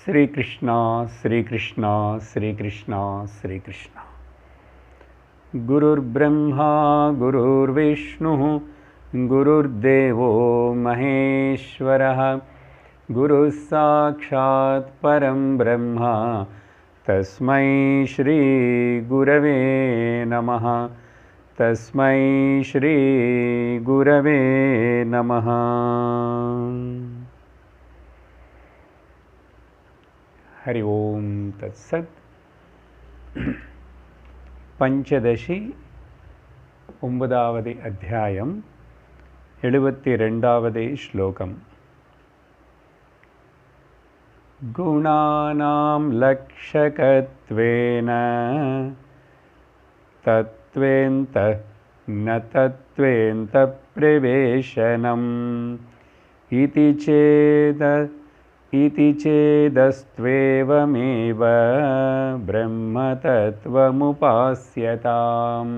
श्री कृष्णा श्री कृष्णा श्री कृष्णा श्री कृष्णा। गुरुर्ब्रह्मा गुरुर्विष्णुः गुरुर्देवो महेश्वरः गुरुः साक्षात् परं ब्रह्म तस्मै श्री गुरवे नमः तस्मै श्री गुरवे नमः। हरि ओम तत्सत्। पंचदशी 9வது அத்தியாயம் 72வது श्लोकम्। गुणानां लक्षकत्वेन तत्त्वेन्त न तत्त्वेन्त प्रवेशनम् इति चेदस्त्वेवमेव ब्रह्मतत्त्वमुपास्यताम्।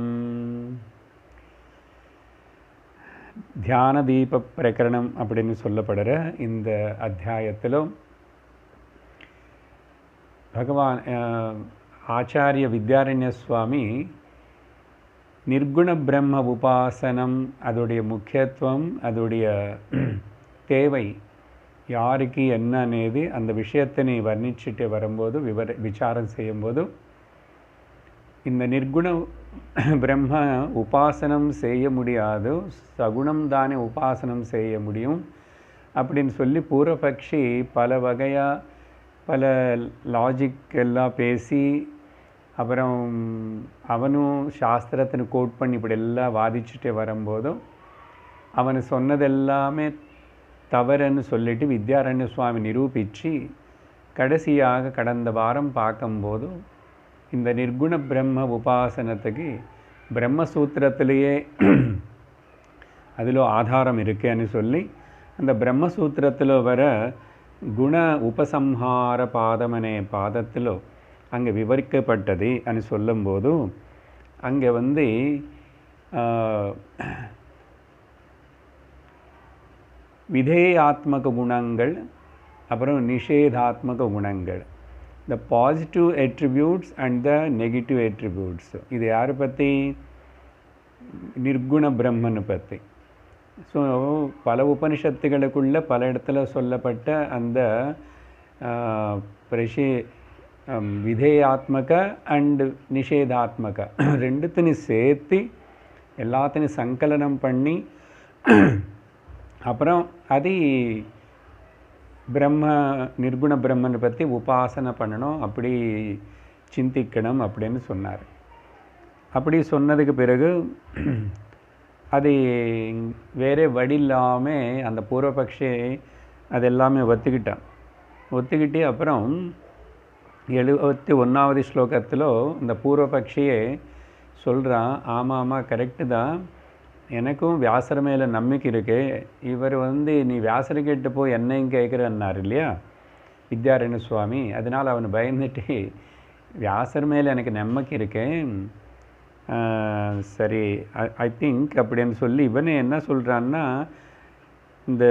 தியான தீப பிரகரணம் அப்படின்னு சொல்லப்படுற இந்த அத்தியாயத்திலும் பகவான் ஆச்சாரிய வித்யாரண்ய சுவாமி நிர்குண பிரம்ம உபாசனம் அதோடைய முக்கியத்துவம் அதோடைய தேவை யாருக்கு என்னன்னேது அந்த விஷயத்தை நீ வர்ணிச்சுட்டு வரும்போது விசாரம் செய்யும்போது இந்த நிர்குண பிரம்ம உபாசனம் செய்ய முடியாது, சகுணம் தானே உபாசனம் செய்ய முடியும் அப்படின்னு சொல்லி பூர்வபக்ஷி பல வகையாக பல லாஜிக் எல்லாம் பேசி அப்புறம் அவனும் சாஸ்திரத்தின் கோட் பண்ணி இப்படி எல்லாம் வாதிச்சுட்டு வரும்போதும் அவனு சொன்னதெல்லாமே தவறுன்னு சொல்லிட்டு வித்யாரண்ய சுவாமி நிரூபித்து கடைசியாக கடந்த வாரம் பார்க்கும்போது இந்த நிர்குண பிரம்ம உபாசனத்துக்கு பிரம்மசூத்திரத்திலேயே அதில் ஆதாரம் இருக்குன்னு சொல்லி அந்த பிரம்மசூத்திரத்தில் வர குண உபசம்ஹார பாதமனே பாதத்தில் அங்கே விவரிக்கப்பட்டது అని சொல்லும்போது அங்கே விதேயாத்மக குணங்கள் அப்புறம் நிஷேதாத்மக குணங்கள், the positive attributes and the negative attributes. இது யாரை பற்றி? நிர்குண பிரம்மனை பற்றி. ஸோ பல உபனிஷத்துகளுக்குள்ள பல இடத்துல சொல்லப்பட்ட அந்த விதேயாத்மக அண்ட் நிஷேதாத்மக ரெண்டுத்தையும் சேர்த்து எல்லாத்தையும் சங்கலனம் பண்ணி அப்புறம் அது பிரம்ம நிர்குண பிரம்மனை பற்றி உபாசனை பண்ணணும், அப்படி சிந்திக்கணும் அப்படின்னு சொன்னார். அப்படி சொன்னதுக்கு பிறகு அது வேறு வழி இல்லாமல் அந்த பூர்வபக்ஷி அதெல்லாமே ஒத்துக்கிட்டு அப்புறம் 71வது ஸ்லோகத்தில் இந்த பூர்வபக்ஷியே சொல்கிறான், ஆமாம் கரெக்டு தான், எனக்கும் வியாசர் மேலே நம்பிக்கை இருக்கு, இவர் நீ வியாசர்கிட்ட போய் என்னையும் கேட்குறன்னார் இல்லையா வித்யாரண்ய சுவாமி. அதனால் அவனை பயந்துட்டு வியாசர் மேலே எனக்கு நம்பிக்கை இருக்கு, சரி ஐ திங்க் அப்படின்னு சொல்லி இவனே என்ன சொல்கிறான்னா, இந்த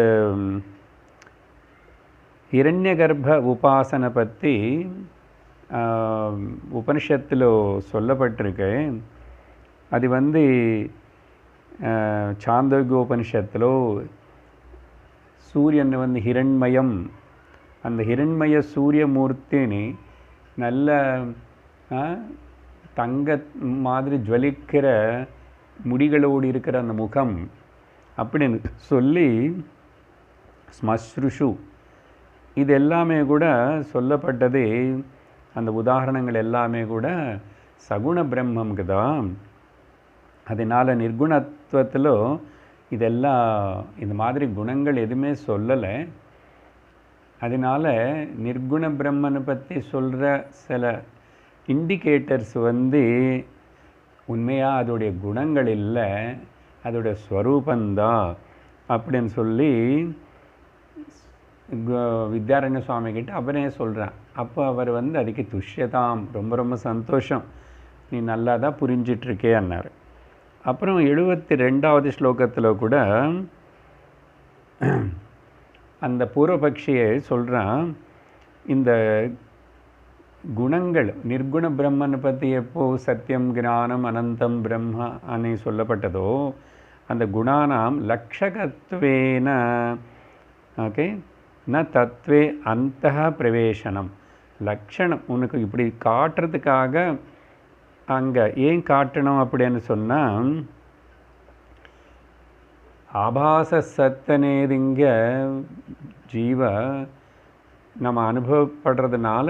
ஹிரண்ய கர்ப்ப உபாசனை பற்றி உபனிஷத்தில் சொல்லப்பட்டிருக்கு. அது சாந்தோக்கியோபனிஷத்தில் சூரியன் ஹிரண்மயம், அந்த ஹிரண்மய சூரியமூர்த்தினி நல்ல தங்க மாதிரி ஜுவலிக்கிற முடிகளோடு இருக்கிற அந்த முகம் அப்படின்னு சொல்லி ஸ்மஸ்ருஷு இது எல்லாமே கூட சொல்லப்பட்டது. அந்த உதாரணங்கள் எல்லாமே கூட சகுண பிரம்மம்க்கு தான். அதனால் நிர்குணத்துவத்தில் இதெல்லாம் இந்த மாதிரி குணங்கள் எதுவுமே சொல்லலை. அதனால் நிர்குண பிரம்மனை பற்றி சொல்கிற சில இண்டிகேட்டர்ஸ் உண்மையாக அதோடைய குணங்கள் இல்லை, அதோடைய ஸ்வரூபந்தான் அப்படின்னு சொல்லி வித்யாரண்ய சுவாமிகிட்ட அவரே சொல்கிறான். அப்போ அவர் அதுக்கு துஷ்யதாம், ரொம்ப ரொம்ப சந்தோஷம், நீ நல்லா தான் புரிஞ்சிட்ருக்கே அன்னார். அப்புறம் 72வது ஸ்லோகத்தில் கூட அந்த பூர்வபக்ஷியை சொல்கிறான், இந்த குணங்கள் நிர்குண பிரம்மனை பற்றி எப்போ சத்தியம் ஞானம் அனந்தம் பிரம்ம அனி சொல்லப்பட்டதோ அந்த குணானாம் லக்ஷகத்வேன ஓகே ந தத்வே அந்தः பிரவேசனம் லக்ஷணம் உனக்கு இப்படி காட்டுறதுக்காக அங்கே ஏன் காட்டணும் அப்படின்னு சொன்னால் ஆபாச சத்தனேதிங்க ஜீவ நம்ம அனுபவப்படுறதுனால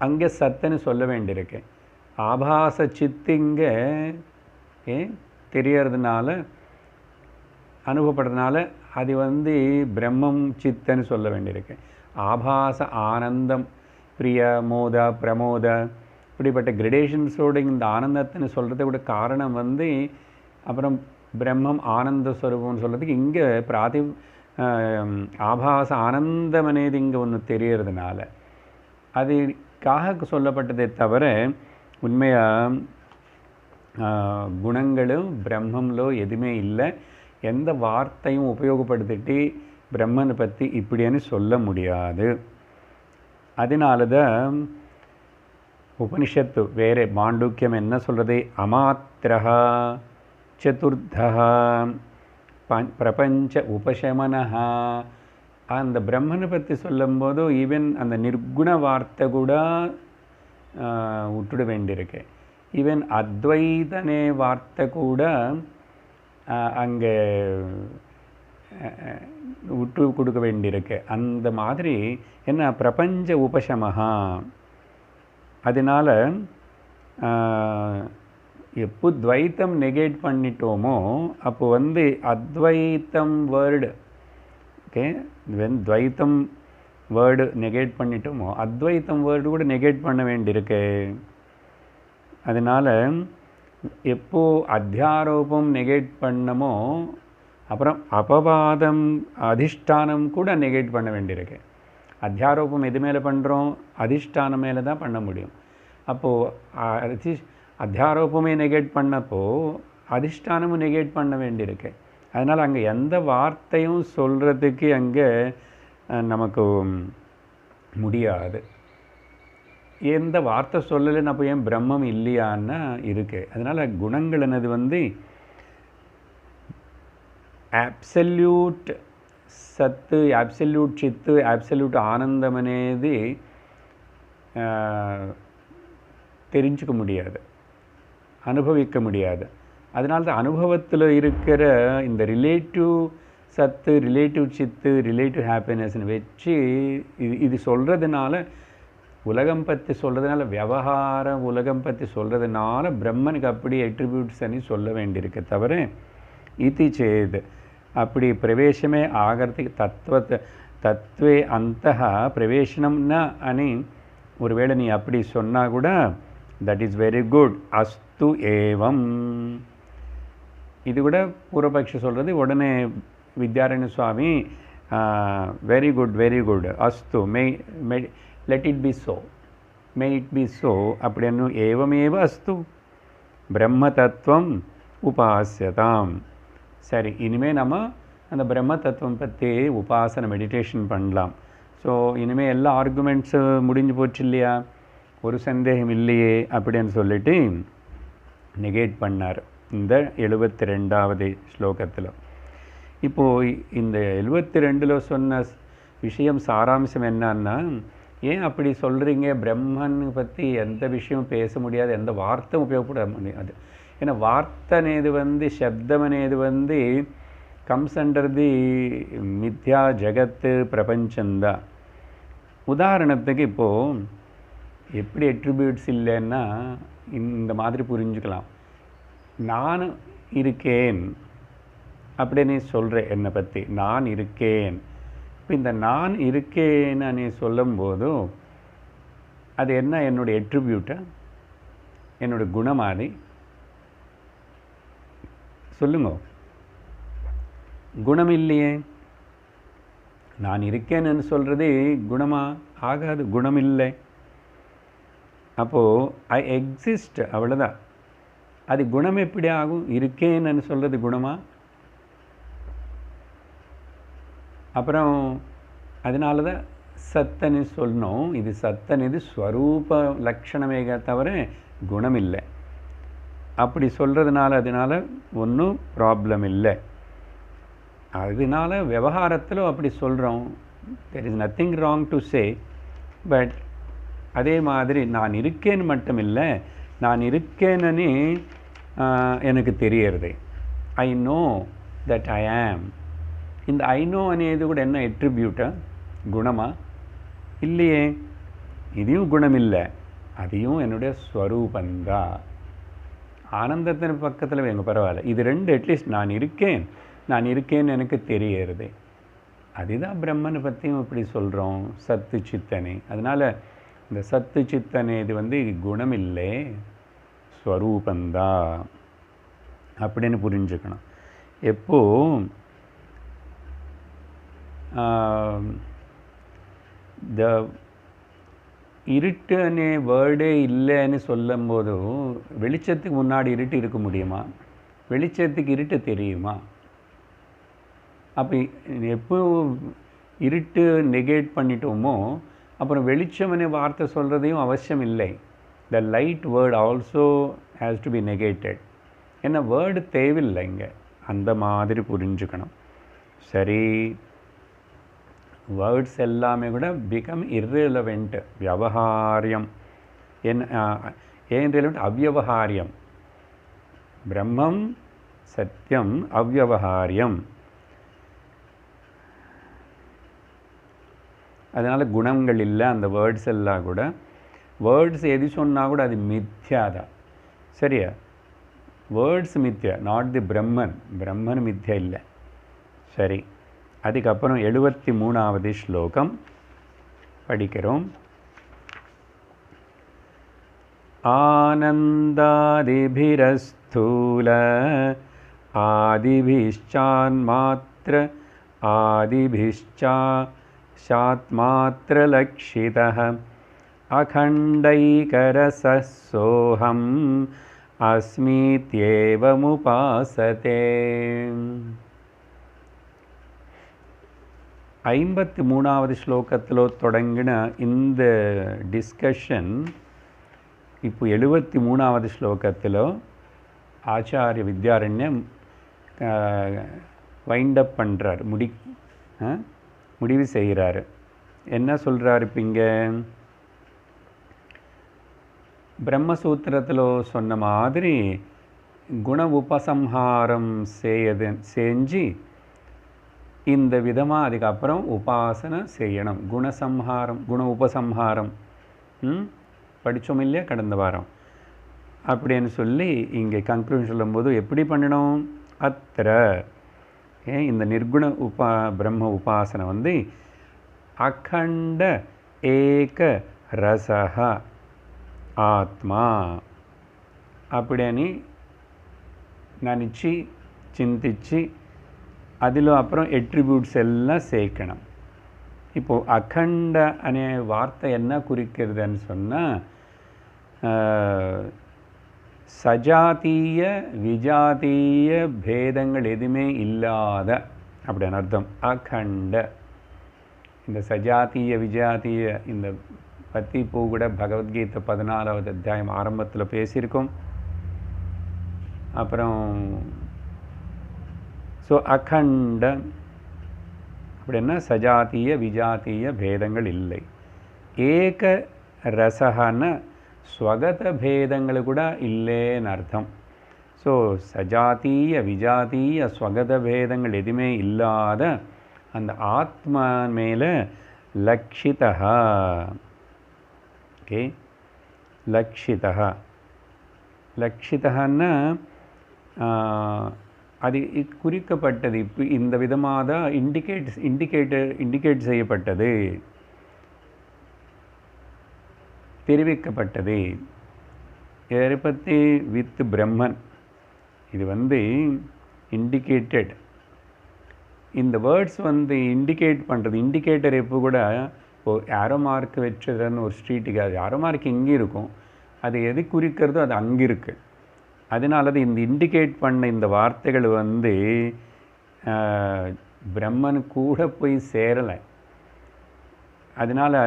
அங்கே சத்தன்னு சொல்ல வேண்டியிருக்கு. ஆபாச சித்திங்க தெரியறதுனால அனுபவப்படுறதுனால அது பிரம்மம் சித்தன்னு சொல்ல வேண்டியிருக்கு. ஆபாச ஆனந்தம் பிரிய மோத பிரமோத இப்படிப்பட்ட கிரடேஷன்ஸோடு இந்த ஆனந்தத்தின்னு சொல்கிறத கூட காரணம் அப்புறம் பிரம்மம் ஆனந்த ஸ்வரூபம்னு சொல்கிறதுக்கு இங்கே ஆபாச ஆனந்தம் అనేది இங்கே ஒன்று தெரியறதுனால அதுக்காக சொல்லப்பட்டதே தவிர உண்மையாக குணங்களும் பிரம்மம்லோ எதுவுமே இல்லை. எந்த வார்த்தையும் உபயோகப்படுத்திட்டு பிரம்மனை பற்றி இப்படின்னு சொல்ல முடியாது. அதனால தான் உபனிஷத்து வேறு மாண்டூக்கியம் என்ன சொல்கிறது, அமாத்திரஹா சதுர்த்தஹா பிரபஞ்ச உபசமனஹா. அந்த பிரம்மனை பற்றி சொல்லும்போது ஈவன் அந்த நிர்குண வார்த்தை கூட விட்டுட வேண்டியிருக்கு. ஈவன் அத்வைதனே வார்த்தை கூட அங்கே விட்டு கொடுக்க வேண்டியிருக்கு. அந்த மாதிரி என்ன பிரபஞ்ச உபசமஹா. அதனால் எப்போ துவைத்தம் நெகேட் பண்ணிட்டோமோ அப்போ அத்வைத்தம் வேர்டு ஓகே துவைத்தம் வேர்டு நெகேட் பண்ணிட்டோமோ அத்வைத்தம் வேர்டு கூட நெகேட் பண்ண வேண்டியிருக்கு. அதனால் எப்போ அத்தியாரோபம் நெகேட் பண்ணமோ அப்புறம் அபவாதம் அதிஷ்டானம் கூட நெகேட் பண்ண வேண்டியிருக்கு. அத்தியாரோபம் எது மேலே பண்ணுறோம், அதிஷ்டானம் மேலே தான் பண்ண முடியும். அப்போது அத்தியாரோபமே நெகேட் பண்ணப்போ அதிஷ்டானமும் நெகேட் பண்ண வேண்டியிருக்கு. அதனால் அங்கே எந்த வார்த்தையும் சொல்கிறதுக்கு அங்கே நமக்கு முடியாது. எந்த வார்த்தை சொல்லலைன்னு அப்போ ஏன் பிரம்மம் இல்லையான்னா இருக்குது. அதனால் குணங்கள் என்னது ஆப்சல்யூட் సత్ అబ్సల్యూట్ చిత్ అబ్సల్యూట్ ఆనందం అనేది தெரிஞ்சுக்க முடியாது, அனுபவிக்க முடியாது. அதனால தான் அனுபவத்தில் இருக்கிற இந்த ரிலேட்டிவ் சத்து, ரிலேட்டிவ் சித்து, ரிலேட்டிவ் ஹாப்பினஸ்ன்னு வச்சு இது சொல்கிறதுனால, உலகம் பற்றி சொல்கிறதுனால, விவகார உலகம் பற்றி சொல்கிறதுனால பிரம்மனுக்கு அப்படி அட்ரிபியூட்ஸ் అని சொல்ல வேண்டியிருக்கு. தவிர இது சேது அப்படி பிரவேசமே ஆகிறதுக்கு தத்துவே அந்தः பிரவேசனம்னா అని ஒருவேளை நீ அப்படி சொன்னால் கூட தட் இஸ் வெரி குட். அஸ்து ஏவம் இது கூட பூர்வபக்ஷி சொல்கிறது. உடனே Vidyaranya Swami very good very good அஸ்து may let it be so, may it be so அப்படின்னு ஏவமேவ அஸ்து பிரம்ம தத்துவம் உபாசியதாம். சரி, இனிமேல் நம்ம அந்த பிரம்ம தத்துவம் பற்றி உபாசனை மெடிடேஷன் பண்ணலாம். ஸோ இனிமேல் எல்லா ஆர்குமெண்ட்ஸு முடிஞ்சு போச்சு இல்லையா, ஒரு சந்தேகம் இல்லையே அப்படின்னு சொல்லிட்டு நெகேட் பண்ணார் இந்த 72வது ஸ்லோகத்தில். இப்போது இந்த 72ல் சொன்ன விஷயம் சாராம்சம் என்னன்னா, ஏன் அப்படி சொல்கிறீங்க, பிரம்மன் பற்றி எந்த விஷயமும் பேச முடியாது, எந்த வார்த்தை உபயோகப்பட முடியாது. ஏன்னா வார்த்தை అనేది சப்தம் అనేది கம்ஸ் அண்டர் தி மித்யா ஜகத்து பிரபஞ்சந்தான். உதாரணத்துக்கு இப்போது எப்படி அட்ரிபியூட்ஸ் இல்லைன்னா இந்த மாதிரி புரிஞ்சுக்கலாம். நான் இருக்கேன் அப்படின்னு சொல்கிறேன், என்னை பற்றி நான் இருக்கேன். இப்போ இந்த நான் இருக்கேன்னு நீ சொல்லும்போதும் அது என்ன, என்னுடைய அட்ரிபியூட்டா, என்னுடைய குணமாதி சொல்லுங்க. குணம் இல்லையே, நான் இருக்கேன்னு சொல்கிறது குணமாக ஆகாது, குணம் இல்லை. அப்போது ஐ எக்ஸிஸ்ட் அவ்வளோதான். அது குணம் எப்படி ஆகும், இருக்கேன்னு சொல்கிறது குணமா? அப்புறம் அதனால தான் சத்தன்னு சொல்லணும். இது சத்தன், இது ஸ்வரூப லக்ஷணமே தவிர குணம் இல்லை. அப்படி சொல்கிறதுனால அதனால் ஒன்றும் ப்ராப்ளம் இல்லை. அதனால விவகாரத்தில் அப்படி சொல்கிறோம். There is nothing wrong to say. But அதே மாதிரி நான் இருக்கேன்னு மட்டும் இல்லை, நான் இருக்கேன்னு எனக்கு தெரியறது. ஐ நோ தட் ஐ ஆம். இந்த ஐ நோ అనేది கூட என்ன எட்ரிபியூட்டா, குணமா? இல்லையே. இதையும் குணம் இல்லை, அதையும் என்னுடைய ஸ்வரூபந்தான். ஆனந்தத்தின் பக்கத்தில் எங்கள் பரவாயில்ல. இது ரெண்டு அட்லீஸ்ட் நான் இருக்கேன்னு எனக்கு தெரியறது. அதுதான் பிரம்மனை பற்றியும் இப்படி சொல்கிறோம், சத்து சித்தனே. அதனால் இந்த சத்து சித்தனே இது குணம் இல்லை, ஸ்வரூபந்தா அப்படின்னு புரிஞ்சுக்கணும். எப்போ த இருட்டு அనే வேர்டே இல்லைன்னு சொல்லும் போதும் வெளிச்சத்துக்கு முன்னாடி இருட்டு இருக்க முடியுமா? வெளிச்சத்துக்கு இருட்டு தெரியுமா? அப்போ எப்போ இருட்டு நெகேட் பண்ணிட்டோமோ அப்புறம் வெளிச்சம்னு வார்த்தை சொல்கிறதையும் அவசியம் இல்லை. The light word also has to be negated. ஏன்னா வேர்டு தேவையில்லை இங்கே. அந்த மாதிரி புரிஞ்சுக்கணும். சரி, வேர்ட்ஸ் எல்லாமே கூட பிகம் இர்ரெலவெண்ட், வியவஹாரியம். ஏன் ரெலவெண்ட்? அவ்யவஹாரியம். பிரம்மம் சத்தியம், அவ்யவஹாரியம். அதனால் குணங்கள் இல்லை அந்த வேர்ட்ஸ் எல்லாம் கூட. வேர்ட்ஸ் எது சொன்னால் கூட அது மித்யாதான். சரியா? வேர்ட்ஸ் மித்யா, நாட் தி பிரம்மன். பிரம்மன் மித்யா இல்லை. சரி, அதுக்கப்புறம் 73வது ஸ்லோகம் படிக்கிறோம். ஆனந்தாதிபிரஸ்தூல ஆதிபிஷ்சான்மாத்ர ஆதிபிஷ்சாத்மாத்ரலக்ஷிதः அகண்டைகரசः சோஹம் அஸ்மீத்யேவமுபாசதே. 53வது ஸ்லோகத்தில் தொடங்கின இந்த டிஸ்கஷன் இப்போ 73வது ஸ்லோகத்தில் ஆச்சாரிய வித்யாரண்யம் வைண்டப் பண்ணுறார், முடிவு செய்கிறார். என்ன சொல்கிறார்? இப்போ இங்கே பிரம்மசூத்திரத்தில் சொன்ன மாதிரி குண உபசம்ஹாரம் செஞ்சு இந்த விதமாக அதுக்கப்புறம் உபாசனை செய்யணும். குணசம்ஹாரம், குண உபசம்ஹாரம் படித்தோம் இல்லையா கடந்த வாரம்? அப்படின்னு சொல்லி இங்கே கன்க்ளூஷன் சொல்லும்போது எப்படி பண்ணணும்? அத்திர இந்த நிர்குண பிரம்ம உபாசனை அகண்ட ஏக ரசஹ ஆத்மா அப்படின்னு நினச்சி சிந்திச்சு அதில் அப்புறம் எட்ரிபியூட்ஸ் எல்லாம் சேர்க்கணும். இப்போது அகண்ட அనే வார்த்தை என்ன குறிக்கிறதுன்னு சொன்னால் சஜாத்திய விஜாத்திய பேதங்கள் எதுவுமே இல்லாத அப்படின்னு அர்த்தம். அகண்ட இந்த சஜாத்திய விஜாத்திய இந்த பற்றி இப்போ கூட பகவத்கீதை 14வது அத்தியாயம் ஆரம்பத்தில் பேசியிருக்கோம். அப்புறம் ஸோ அகண்ட அப்படின்னா சஜாத்திய விஜாத்திய பேதங்கள் இல்லை. ஏக ரசகன ஸ்வகத பேதங்கள் கூட இல்லைன்னு அர்த்தம். ஸோ சஜாத்திய விஜாத்திய ஸ்வகத பேதங்கள் எதுவுமே இல்லாத அந்த ஆத்மா மேலே லக்ஷிதா. ஓகே, லக்ஷிதா. லக்ஷிதன்னா அது குறிக்கப்பட்டது. இப்போ இந்த விதமாக தான் இண்டிகேட் செய்யப்பட்டது, தெரிவிக்கப்பட்டது. இதை பற்றி வித் பிரம்மன் இது இண்டிகேட்டட். இந்த வேர்ட்ஸ் இண்டிகேட் பண்ணுறது. இண்டிகேட்டர் எப்போ கூட இப்போது ஆரோ மார்க் வச்சதுன்னு ஒரு ஸ்ட்ரீட்டுக்கு அது ஆரோ மார்க் இங்கே இருக்கும், அது எது குறிக்கிறதோ அது அங்கே இருக்குது. அதனால தான் இந்த இண்டிகேட் பண்ண இந்த வார்த்தைகள் பிரம்மன் கூட போய் சேரலை. அதனால்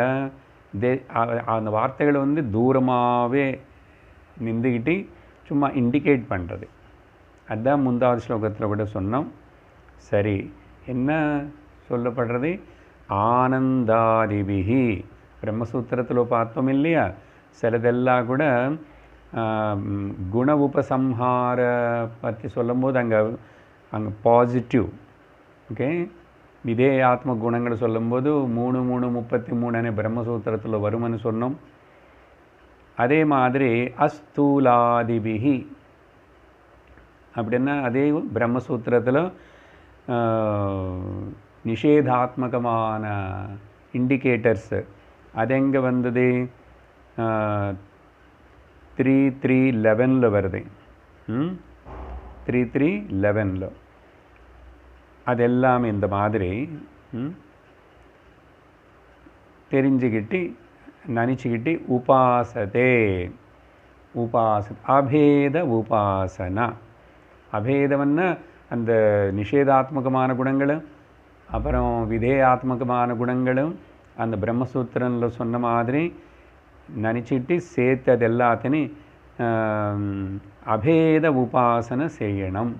அந்த வார்த்தைகளை வந்து தூரமாகவே நின்றுக்கிட்டு சும்மா இண்டிகேட் பண்ணுறது. அதுதான் முந்தாவது ஸ்லோகத்தில் கூட சொன்னோம். சரி, என்ன சொல்லப்படுறது? ஆனந்தாதிபிகி பிரம்மசூத்திரத்தில் பார்த்தோம் இல்லையா? சிலதெல்லாம் கூட குண உபசம்ஹார பற்றி சொல்லும்போது அங்கே பாசிட்டிவ், ஓகே, விதேயாத்ம குணங்களை சொல்லும்போது 3:33 பிரம்மசூத்திரத்தில் வரும்னு சொன்னோம். அதே மாதிரி அஸ்தூலாதிபிகி அப்படின்னா அதே பிரம்மசூத்திரத்தில் நிஷேதாத்மகமான இண்டிகேட்டர்ஸு அது எங்கே வந்தது? 3:3:11 வருது. 3:3:11 அதெல்லாம் இந்த மாதிரி தெரிஞ்சுக்கிட்டு நினச்சிக்கிட்டு உபாசதே அபேத உபாசனா. அபேதம்னா அந்த நிஷேதாத்மகமான குணங்களும் அப்புறம் விதேயாத்மகமான குணங்களும் அந்த பிரம்மசூத்திரனில் சொன்ன மாதிரி நினச்சிட்டு சேர்த்து அது எல்லாத்தையும் அபேத உபாசனை செய்யணும்.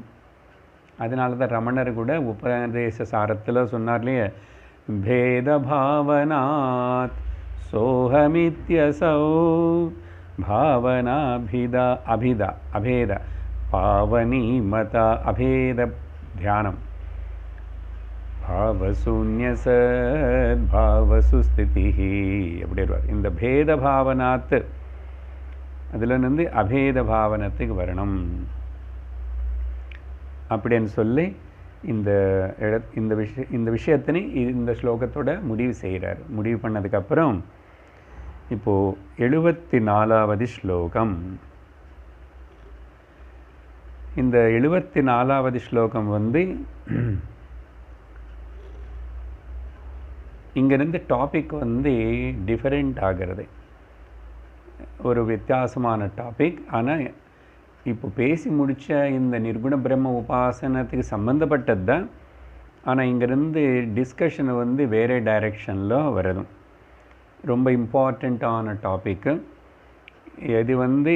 அதனால தான் ரமணர் கூட உபதேச சாரத்தில் சொன்னார் இல்லையே, பேத பாவனாத் சோஹமித்யசௌ பாவனாபிதா அபேத பாவனி மத அபேத தியானம் பாவசூன்ய சத்பாவசுஸ்திதி அப்படி வருவார். இந்த பேத பாவனாத்து அதில் இருந்து அபேத பாவனத்துக்கு வரணும் அப்படின்னு சொல்லி இந்த விஷயத்தினை இந்த ஸ்லோகத்தோட முடிவு செய்கிறார். முடிவு பண்ணதுக்கப்புறம் இப்போது 74வது ஸ்லோகம். இந்த 74வது ஸ்லோகம் வந்து இங்கேருந்து டாபிக் வந்து டிஃபரெண்ட் ஆகிறது. ஒரு வித்தியாசமான டாபிக். ஆனால் இப்போ பேசி முடித்த இந்த நிர்குண பிரம்ம உபாசனத்துக்கு சம்மந்தப்பட்டது தான். ஆனால் இங்கேருந்து டிஸ்கஷனை வந்து வேறு டைரெக்ஷனில் வருதும். ரொம்ப இம்பார்ட்டண்ட்டான டாப்பிக்கு. இது வந்து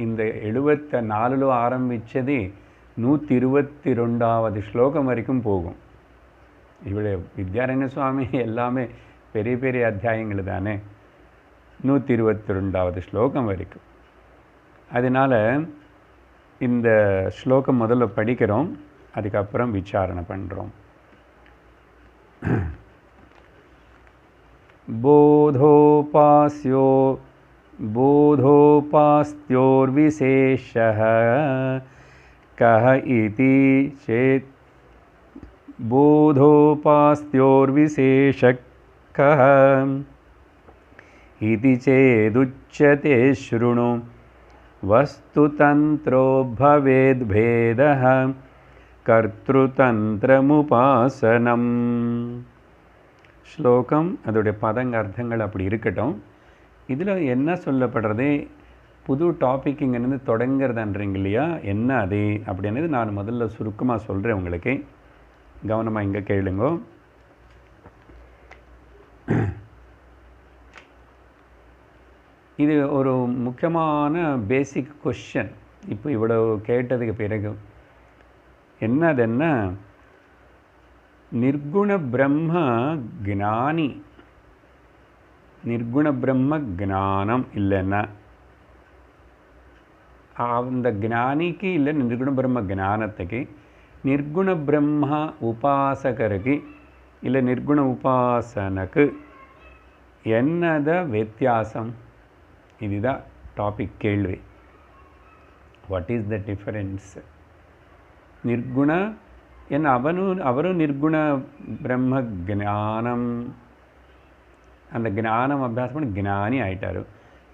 இந்த 74 ஆரம்பித்தது 122வது ஸ்லோகம் வரைக்கும் போகும். இவ்வளோ வித்யாரண்ய சுவாமி எல்லாமே பெரிய பெரிய அத்தியாயங்கள் தானே, 122வது ஸ்லோகம் வரைக்கும். அதனால் இந்த ஸ்லோகம் முதல்ல படிக்கிறோம், அதுக்கப்புறம் விசாரணை பண்ணுறோம். போதோபாஸ்யோர்விசேஷः கஹ இதி சேத் போதோபாஸ்யோர்விசேஷः கஹ இதி சேதுச்யதே ஸ்ருணு வஸ்துதந்த்ரோ பவேத் பேதः கர்த்ருதந்திரமுபாசனம். ஸ்லோகம் அதோடைய பதங்க அர்த்தங்கள் அப்படி இருக்கட்டும். இதில் என்ன சொல்லப்படுறது, புது டாபிக் இங்கேருந்து தொடங்குறதுன்றீங்க இல்லையா, என்ன அது அப்படின்றது நான் முதல்ல சுருக்கமாக சொல்கிறேன் உங்களுக்கு. கவனமாக இங்கே கேளுங்க. இது ஒரு முக்கியமான பேசிக் கொஸ்டின். இப்போ இவ்வளோ கேட்டதுக்கு பிறகு என்னதுன்னா, நிர்குண பிரம்ம ஞானி, நிர்குண பிரம்ம ஞானம் இல்லைன்னா அந்த ஞானிக்கு இல்லை நிர்குண பிரம்ம ஞானத்துக்கு நிர்குண பிரம்ம உபாசகருக்கு இல்லை நிர்குண உபாசனக்கு என்னத வித்தியாசம்? இதுதான் டாபிக் கேள்வி. What is the difference? நிர்குண என்ன அவரும் நிர்குண பிரம்ம ஞானம், அந்த ஞானம் அபியாசம் பண்ணி ஞானி ஆயிட்டார்.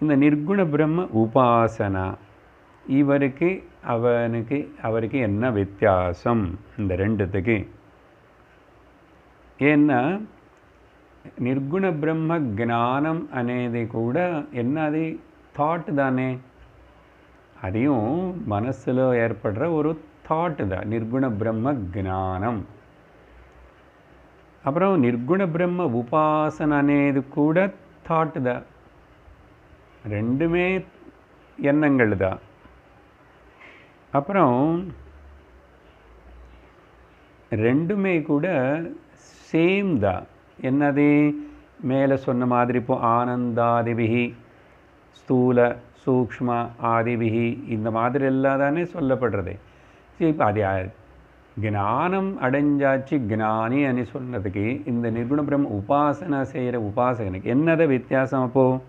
இந்த நிர்குண பிரம்ம உபாசனா அவருக்கு என்ன வித்தியாசம் இந்த ரெண்டுத்துக்கு? ஏன்னா நிர்குண பிரம்ம ஞானம் అనేది కూడా என்னது தாட் தானே, அதையும் மனசில் ஏற்படுற ஒரு தாட் தான் நிர்குண பிரம்ம ஞானம். அப்புறம் நிர்குண பிரம்ம உபாசன అనేది கூட தாட் தான். ரெண்டுமே எண்ணங்கள் தான். அப்புறம் ரெண்டுமே கூட சேம் தான். என்னது? மேலே சொன்ன மாதிரி இப்போ ஆனந்தாதிபிகி, ஸ்தூல சூக்ஷ்ம ஆதிபிகி, இந்த மாதிரி எல்லாம் தானே சொல்லப்படுறது. சரி, இப்போ அது ஞானம் அடைஞ்சாச்சு ஞானி அனு சொன்னதுக்கு இந்த நிர்குண பிரம்ம உபாசனை செய்கிற உபாசகனுக்கு என்னத வித்தியாசம்? அப்போது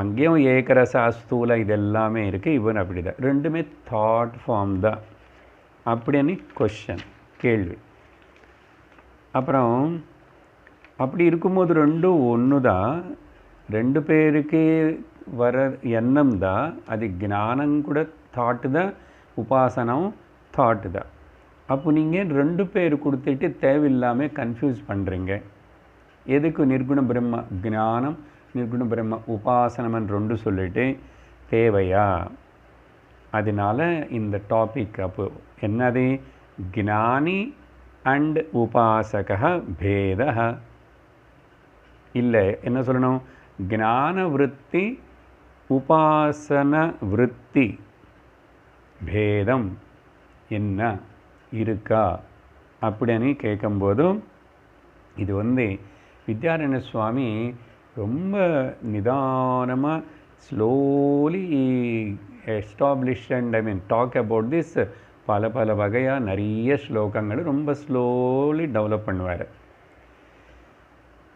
அங்கேயும் ஏகரச ஸ்தூல இதெல்லாமே இருக்குது. இவன் அப்படி தான், ரெண்டுமே தாட் ஃபார்ம் தான் அப்படின்னு கொஷன், கேள்வி. அப்புறம் அப்படி இருக்கும்போது ரெண்டும் ஒன்று தான், ரெண்டு பேருக்கு வர எண்ணம் தான். அது ஞானம் கூட தாட்டு தான், உபாசனம் தாட்டு தான். அப்போ நீங்கள் ரெண்டு பேர் கொடுத்துட்டு தேவையில்லாமல் கன்ஃபியூஸ் பண்ணுறீங்க. எதுக்கு நிர்குண பிரம்ம ஞானம் நிர்குண பிரம்ம உபாசனம்னு ரெண்டு சொல்லிட்டு தேவையா? அதனால இந்த டாபிக் அப்போ என்னது? ஞானி அண்ட் உபாசக பேத. இல்லை, என்ன சொல்லணும்? ஞான விருத்தி உபாசன விருத்தி பேதம் என்ன இருக்கா அப்படின்னு கேட்கும்போதும் இது வித்யாரண்ய சுவாமி ரொம்ப நிதானமாக slowly establish and talk about this. பல பல வகையாக நிறைய ஸ்லோகங்கள் ரொம்ப ஸ்லோலி டெவலப் பண்ணுவார்.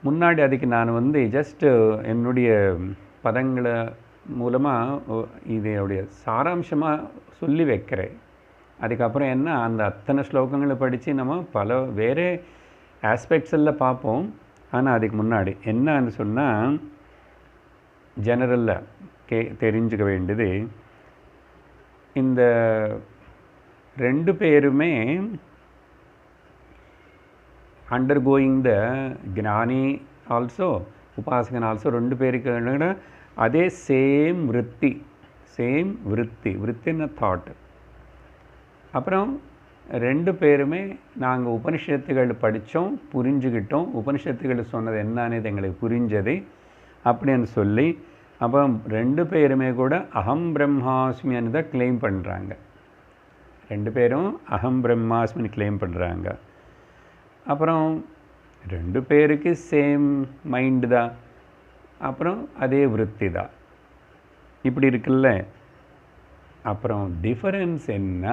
முன்னாடி அதுக்கு நான் ஜஸ்ட் என்னுடைய பதங்களை மூலமாக இதோடைய சாராம்சமாக சொல்லி வைக்கிறேன். அதுக்கப்புறம் என்ன, அந்த அத்தனை ஸ்லோகங்களை படித்து நம்ம பல வேறு ஆஸ்பெக்ட்ஸ் எல்லாம் பார்ப்போம். ஆனால் அதுக்கு முன்னாடி என்னன்னு சொன்னால், ஜெனரலில் தெரிஞ்சுக்க வேண்டியது, இந்த ரெண்டு பேருமே அண்டர்கோயிங் த ஞானி ஆல்சோ உபாசகன் ஆல்சோ ரெண்டு பேருக்கு அதே சேம் விருத்தி, சேம் விருத்தி, விருத்தின்னு தாட். அப்புறம் ரெண்டு பேருமே நாங்கள் உபனிஷத்துகள் படித்தோம், புரிஞ்சுக்கிட்டோம், உபனிஷத்துகள் சொன்னது என்னன்னு எங்களுக்கு புரிஞ்சது அப்படின்னு சொல்லி, அப்போ ரெண்டு பேருமே கூட அகம் பிரம்மாஸ்மின்னு தான் கிளைம் பண்ணுறாங்க. ரெண்டு பேரும் அகம் பிரம்மாஸ்மின்னு கிளைம் பண்ணுறாங்க. அப்புறம் ரெண்டு பேருக்கு சேம் மைண்டு தான், அப்புறம் அதே விருத்தி தான். இப்படி இருக்குல்ல. அப்புறம் டிஃபரன்ஸ் என்ன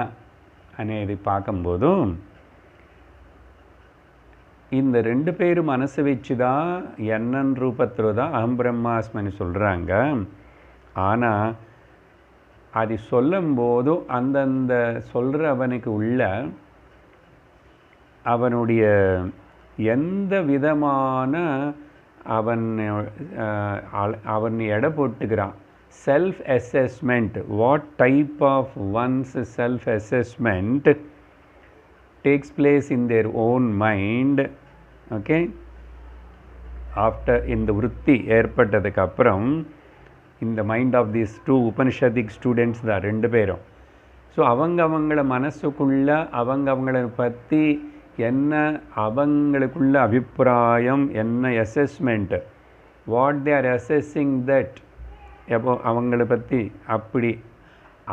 అనేది பார்க்கும்போதும், இந்த ரெண்டு பேரும் மனசு வச்சு தான் எண்ணன் ரூபத்தில் தான் அகம் பிரம்மாஸ்மின்னு சொல்கிறாங்க. ஆனால் அது சொல்லும்போதும் அந்தந்த சொல்கிறவனுக்கு உள்ள அவனுடைய எந்த விதமான அவன் எடை போட்டுக்கிறான். Self assessment, what type of one's self assessment takes place in their own mind. Okay, after இந்த விருத்தி ஏற்பட்டதுக்கு அப்புறம் இந்த mind of these two Upanishadic students தான் ரெண்டு பேரும். ஸோ அவங்கள மனசுக்குள்ள அவங்கள பற்றி என்ன, அவங்களுக்குள்ள அபிப்பிராயம் என்ன, assessment, what they are assessing that, எப்போ அவங்கள பற்றி அப்படி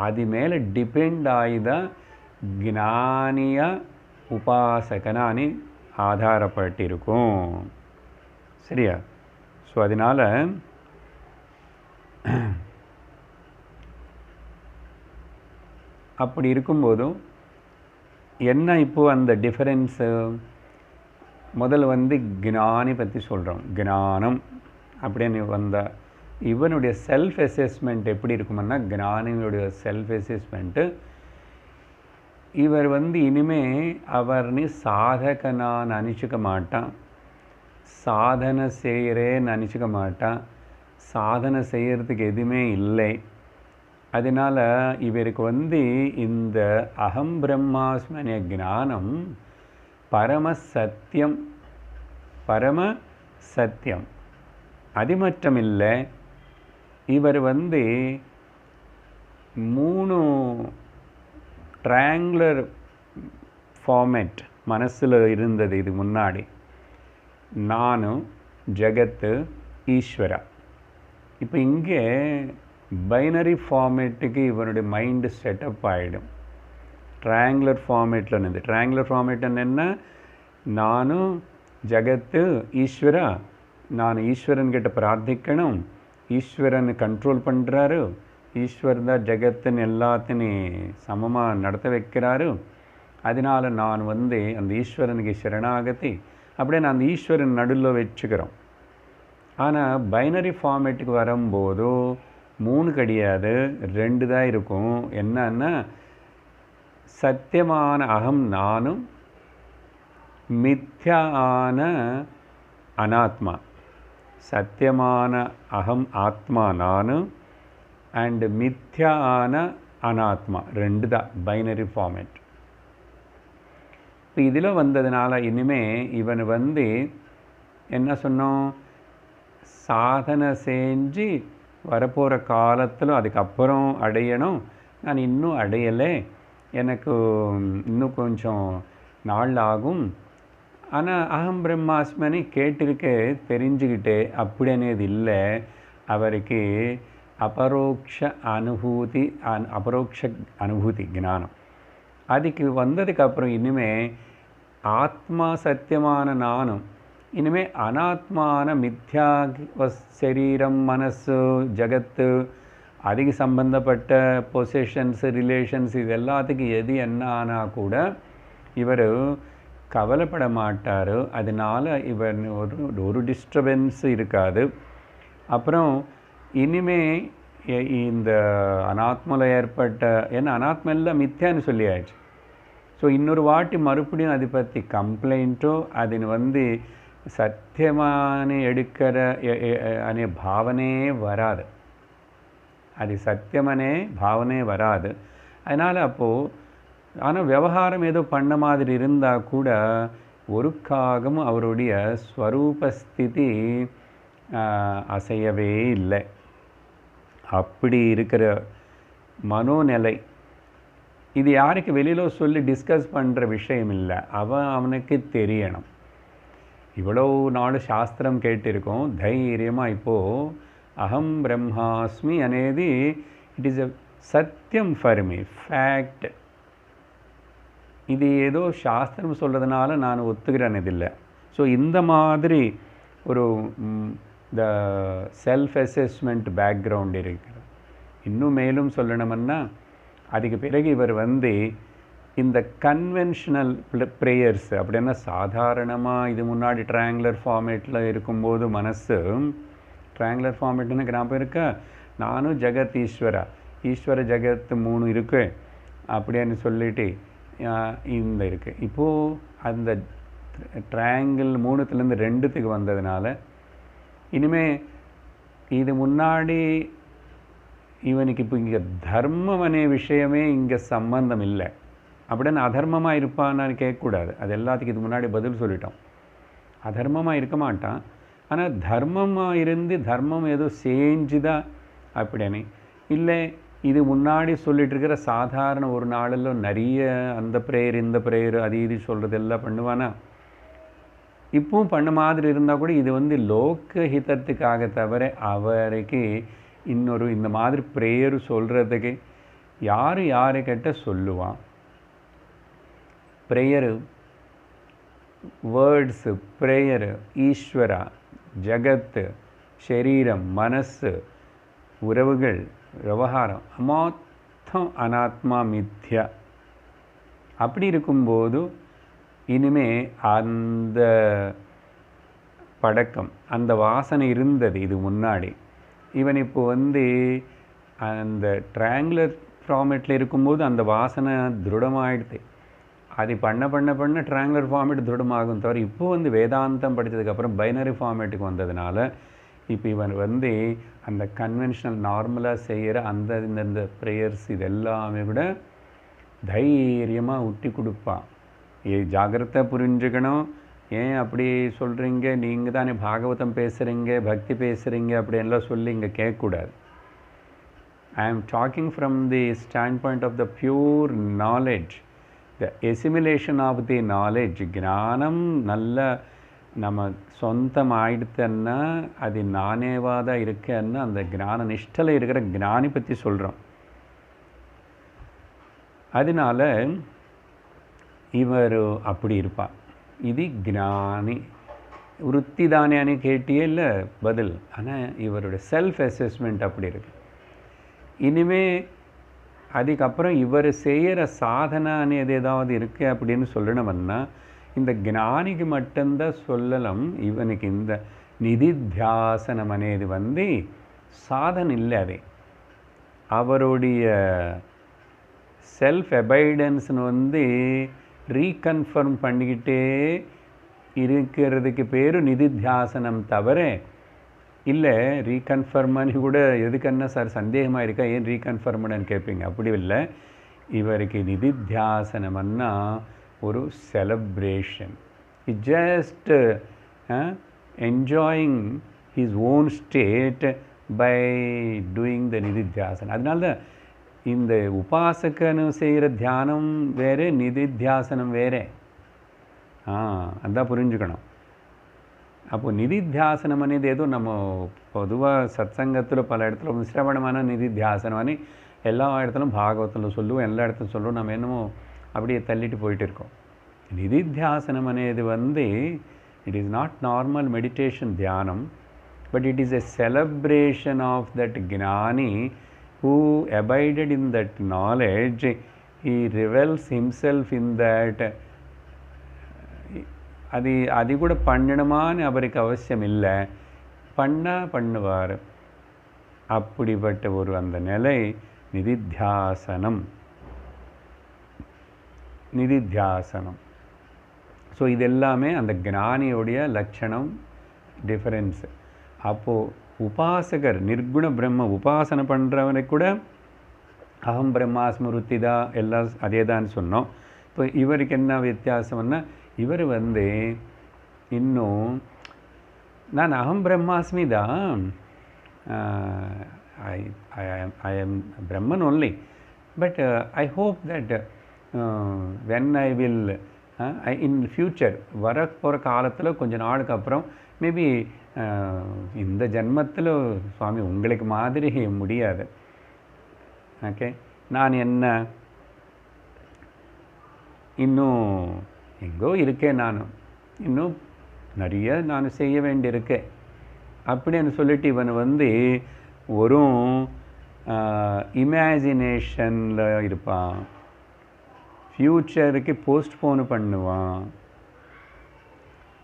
அது மேலே டிபெண்ட் ஆகிதான் ஞானிய உபாசகனானு ஆதாரப்பட்டிருக்கும். சரியா? ஸோ அதனால் அப்படி இருக்கும்போதும் என்ன, இப்போது அந்த டிஃபரன்ஸு முதல்ல ஞானி பற்றி சொல்கிறோம். ஞானம் அப்படின்னு வந்தால் இவனுடைய செல்ஃப் அசஸ்மெண்ட் எப்படி இருக்குமுன்னா, ஞானிகளுடைய செல்ஃப் அசஸ்மெண்ட்டு, இவர் இனிமே அவர்னு சாதகனான்னு நினச்சிக்க மாட்டான், சாதனை செய்கிறேன்னு நினச்சிக்க மாட்டான், சாதனை செய்கிறதுக்கு எதுவுமே இல்லை. அதனால் இவருக்கு இந்த அகம் பிரம்மாஸ்மிய ஞானம் பரம சத்தியம், பரம சத்தியம். அது மட்டும் இல்லை, இவர் 3 ட்ரையாங்குலர் ஃபார்மேட் மனசில் இருந்தது இது முன்னாடி. ನಾನು ஜகத்து ஈஸ்வரா. இப்போ இங்கே பைனரி ஃபார்மேட்டுக்கு இவனுடைய மைண்டு செட்டப் ஆகிடும். ட்ரையாங்குலர் ஃபார்மேட்டில் இருந்தது. ட்ரையாங்குலர் ஃபார்மேட் என்ன? நானும் ஜகத்து ஈஸ்வரா, நான் ஈஸ்வரன் கிட்ட பிரார்த்திக்கணும், ஈஸ்வரன் கண்ட்ரோல் பண்ணுறாரு, ஈஸ்வரன் தான் ஜகத்துன்னு எல்லாத்தையும் சமமாக நடத்த வைக்கிறாரு, அதனால் நான் அந்த ஈஸ்வரனுக்கு சரணாகதி அப்படின்னு அந்த ஈஸ்வரன் நடுவில் வச்சுக்கிறோம். ஆனால் பைனரி ஃபார்மேட்டுக்கு வரும்போது 3 கிடையாது, 2 தான் இருக்கும். என்னன்னா சத்தியமான அகம் நானும், மித்யான அனாத்மா. சத்தியமான அகம் ஆத்மா நானும் அண்ட் மித்யான அனாத்மா 2 தான் பைனரி ஃபார்மேட். இப்போ இதில் வந்ததுனால இனிமே இவன் என்ன சொன்னோம், சாதனை செஞ்சு வரப்போகிற காலத்தில் அதுக்கப்புறம் அடையணும், நான் இன்னும் அடையலை, எனக்கு இன்னும் கொஞ்சம் நாள் ஆகும். ஆனால் அகம் பிரம்மாஸ்மனி கேட்டிருக்க தெரிஞ்சுக்கிட்டே அப்படின்னது இல்லை. அவருக்கு அபரோக்ஷ அனுபூதி ஞானம் அதுக்கு வந்ததுக்கப்புறம் இனிமே ஆத்மா சத்தியமான நானும், இனிமேல் அனாத்மான மித்யா சரீரம் மனசு ஜகத்து அதுக்கு சம்பந்தப்பட்ட பொசிஷன்ஸு ரிலேஷன்ஸ் இது எல்லாத்துக்கும் எது என்ன ஆனால் கூட இவர் கவலைப்பட மாட்டார். அதனால் இவர் ஒரு டிஸ்டர்பன்ஸ் இருக்காது. அப்புறம் இனிமே இந்த அனாத்மாவில் ஏற்பட்ட ஏன்னா அனாத்மா எல்லாம் மித்யான்னு சொல்லியாச்சு. ஸோ இன்னொரு வாட்டி மறுபடியும் அதை பற்றி கம்ப்ளைண்ட்டோ அது சத்தியமான எடுக்கிற அనే భావనే வராது. அது சத்தியமனே பாவனே வராது. அதனால் அப்போது ஆனால் விவகாரம் ஏதோ பண்ண மாதிரி இருந்தால் கூட ஒருக்காகவும் அவருடைய ஸ்வரூபஸ்திதி அசையவே இல்லை. அப்படி இருக்கிற மனோநிலை இது யாருக்கு வெளியில் சொல்லி டிஸ்கஸ் பண்ணுற விஷயம் இல்லை. அவனுக்கு தெரியணும். இவ்வளோ நாள் சாஸ்திரம் கேட்டிருக்கோம், தைரியமாக இப்போது அகம் பிரம்மாஸ்மி అనేది இட் இஸ் எ சத்தியம் ஃபார் மீ, ஃபேக்ட். இது ஏதோ சாஸ்திரம் சொல்கிறதுனால நான் ஒத்துக்கிறேன் இதில்லை. ஸோ இந்த மாதிரி ஒரு த செல்ஃப் அசஸ்மெண்ட் பேக்ரவுண்ட் இருக்கிறது. இன்னும் மேலும் சொல்லணும்னா அதுக்கு பிறகு இவர் இந்த கன்வென்ஷனல் ப்ரேயர்ஸ் அப்படின்னா சாதாரணமாக இது முன்னாடி ட்ரையாங்குலர் ஃபார்மேட்டில் இருக்கும்போது மனசு ட்ரையாங்குலர் ஃபார்மேட்னு ஞாபகம் இருக்கா, நானும் ஜெகத் ஈஸ்வரா, ஈஸ்வர ஜெகத் 3 இருக்கு அப்படின்னு சொல்லிட்டு இந்த இருக்குது. இப்போது அந்த ட்ரையாங்கிள் 3த்துலேருந்து 2த்துக்கு வந்ததுனால இனிமேல் இது முன்னாடி இவனுக்கு இப்போ இங்கே தர்மம் அనే விஷயமே இங்கே சம்பந்தம் இல்லை. அப்படின்னு அதர்மமாக இருப்பான்னு கேட்கக்கூடாது. அது எல்லாத்துக்கும் இது முன்னாடி பதில் சொல்லிட்டோம். அதர்மமாக இருக்க மாட்டான், ஆனால் தர்மமாக இருந்து தர்மம் ஏதோ செஞ்சுதான் அப்படின்னு இல்லை. இது முன்னாடி சொல்லிட்டு இருக்கிற சாதாரண ஒரு நாளில் நிறைய அந்த ப்ரேயர் இந்த ப்ரேயர் அது இது சொல்கிறது எல்லாம் பண்ணுவானா, இப்பவும் பண்ண மாதிரி இருந்தால் கூட இது லோக ஹிதத்துக்காக தவிர அவருக்கு இன்னொரு இந்த மாதிரி ப்ரேயர் சொல்கிறதுக்கு யாருக்கிட்ட சொல்லுவான். ப்ரேயரு வேர்ட்ஸு, ப்ரேயரு ஈஸ்வரா, ஜகத்து, சரீரம், மனசு, உறவுகள், விவகாரம் மொத்தம் அனாத்மா மித்யா. அப்படி இருக்கும்போது இனிமே அந்த பழக்கம் அந்த வாசனை இருந்தது இது முன்னாடி. இவன் இப்போ அந்த ட்ரையாங்குலர் ஃபார்மேட்டில் இருக்கும்போது அந்த வாசனை திருடமாகிடுது. அது பண்ண ட்ரையாங்குலர் ஃபார்மேட் திருடமாகும் தவிர இப்போ வேதாந்தம் படித்ததுக்கப்புறம் பைனரி ஃபார்மேட்டுக்கு வந்ததுனால இப்போ இவன் அந்த கன்வென்ஷனல் நார்மலாக செய்கிற இந்த ப்ரேயர்ஸ் இது எல்லாமே கூட தைரியமாக விட்டு கொடுப்பான். ஜாகிரதை புரிஞ்சுக்கணும். ஏன் அப்படி சொல்கிறீங்க, நீங்கள் தானே பாகவதம் பேசுகிறீங்க, பக்தி பேசுகிறீங்க அப்படின்லாம் சொல்லி இங்கே கேட்கக்கூடாது. I am talking from the stand point of the pure knowledge, the assimilation of the knowledge. ஞானம் நல்ல நம்ம சொந்தம் ஆயிடுத்தன்னா அது நானேவாக தான் இருக்கேன்னா அந்த ஞான நிஷ்டலை இருக்கிற ஞானி பற்றி சொல்கிறோம். அதனால இவர் அப்படி இருப்பார். இது ஞானி விருத்தி தானேன்னு கேட்டியே இல்லை பதில். ஆனால் இவருடைய செல்ஃப் அசஸ்மெண்ட் அப்படி இருக்கு. இனிமே அதுக்கப்புறம் இவர் செய்கிற சாதனான்னு ஏதாவது இருக்குது அப்படின்னு சொல்லணும்னா இந்த ஞானிக்கு மட்டும்தான் சொல்லலாம். இவனுக்கு இந்த நிதித்தியாசனம் అనేది சாதனை இல்லை. அது அவருடைய செல்ஃப் அபைடன்ஸ்னு ரீகன்ஃபர்ம் பண்ணிக்கிட்டே இருக்கிறதுக்கு பேர் நிதித்தியாசனம் தவிர இல்லை. ரீகன்ஃபர்மனு கூட எதுக்குன்னா சார் சந்தேகமாக இருக்கா, ஏன் ரீகன்ஃபர்மன்னு கேட்பீங்க. அப்படி இல்லை. இவருக்கு நிதித்தியாசனம்னா ஒரு celebration. He just enjoying his own state by doing the nididhyasanam. அதனால தான் இந்த உபாசகனு செய்கிற தியானம் வேறு, நிதித்தியாசனம் வேறு. அதான் புரிஞ்சுக்கணும். அப்போது நிதித்தியாசனம் అనేది ஏதோ நம்ம பொதுவாக சத்சங்கத்தில் பல இடத்துல சிரவணமான நிதித்தியாசனம் అని எல்லா இடத்துலும் பாகவத்தில் சொல்லுவோம், எல்லா இடத்துலும் சொல்லுவோம். நம்ம என்னமோ அப்படியே தள்ளிட்டு போயிட்டு இருக்கோம். நிதித்தியாசனம் అనేది it is not normal meditation தியானம், but it is a celebration of that ஞானி who abided in that knowledge. He reveals himself in that. அது கூட பண்ணணுமான்னு அவருக்கு அவசியம் இல்லை, பண்ணுவார். அப்படிப்பட்ட ஒரு அந்த நிலை நிதித்தியாசனம். ஸோ இது எல்லாமே அந்த ஞானியோடைய லட்சணம், டிஃபரன்ஸு. அப்போது உபாசகர் நிர்குண பிரம்ம உபாசனை பண்ணுறவனுக்கு கூட அகம் பிரம்மாஸ்மி விருத்தி தான் எல்லாம் அதே தான் சொன்னோம். இப்போ இவருக்கு என்ன வித்தியாசம்னா இவர் இன்னும் நான் அகம் பிரம்மாஸ்மி தான், I am Brahman only, but I hope that when I will in future வரப்போகிற காலத்தில் கொஞ்ச நாளுக்கு அப்புறம் மேபி இந்த ஜென்மத்தில் சுவாமி உங்களுக்கு மாதிரி முடியாது. ஓகே, நான் என்ன இன்னும் எங்கோ இருக்கேன், நான் இன்னும் நிறைய நான் செய்ய வேண்டியிருக்கேன் அப்படின்னு சொல்லிட்டு இவன் ஒரு இமேஜினேஷனில் இருப்பான். ஃப்யூச்சருக்கு போஸ்ட்போன் பண்ணுவான்.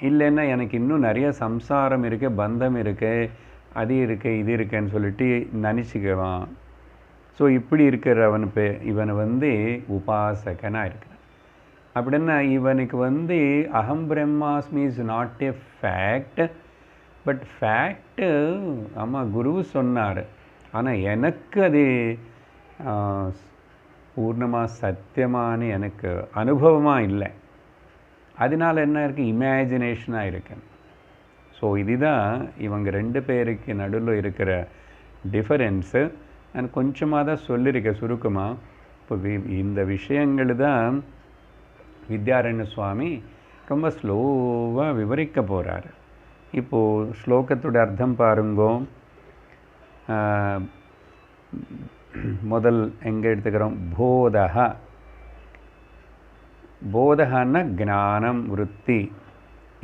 இல்லைன்னா எனக்கு இன்னும் நிறைய சம்சாரம் இருக்குது, பந்தம் இருக்குது, அது இருக்குது, இது இருக்குன்னு சொல்லிட்டு நினச்சிக்குவான். ஸோ இப்படி இருக்கிறவன் இவன் உபாசகனாக இருக்கிறான். அப்படின்னா இவனுக்கு அகம் பிரம்மாஸ்மி is not a fact, but fact ஆமாம் குரு சொன்னார், ஆனால் எனக்கு அது பூர்ணமாக சத்தியமான எனக்கு அனுபவமாக இல்லை. அதனால் என்ன இருக்குது, இமேஜினேஷனாக இருக்கு. ஸோ இதுதான் இவங்க ரெண்டு பேருக்கு நடுவில் இருக்கிற டிஃபரன்ஸு. நான் கொஞ்சமாக தான் சொல்லியிருக்கேன் சுருக்கமாக. இப்போ இந்த விஷயங்கள் தான் வித்யாரண்ய சுவாமி ரொம்ப ஸ்லோவாக விவரிக்க போகிறார். இப்போது ஸ்லோகத்தோட அர்த்தம் பாருங்கோ. முதல் எங்கே எடுத்துக்கிறோம், போதஹ. போதஹன்னா ஞானம் விருத்தி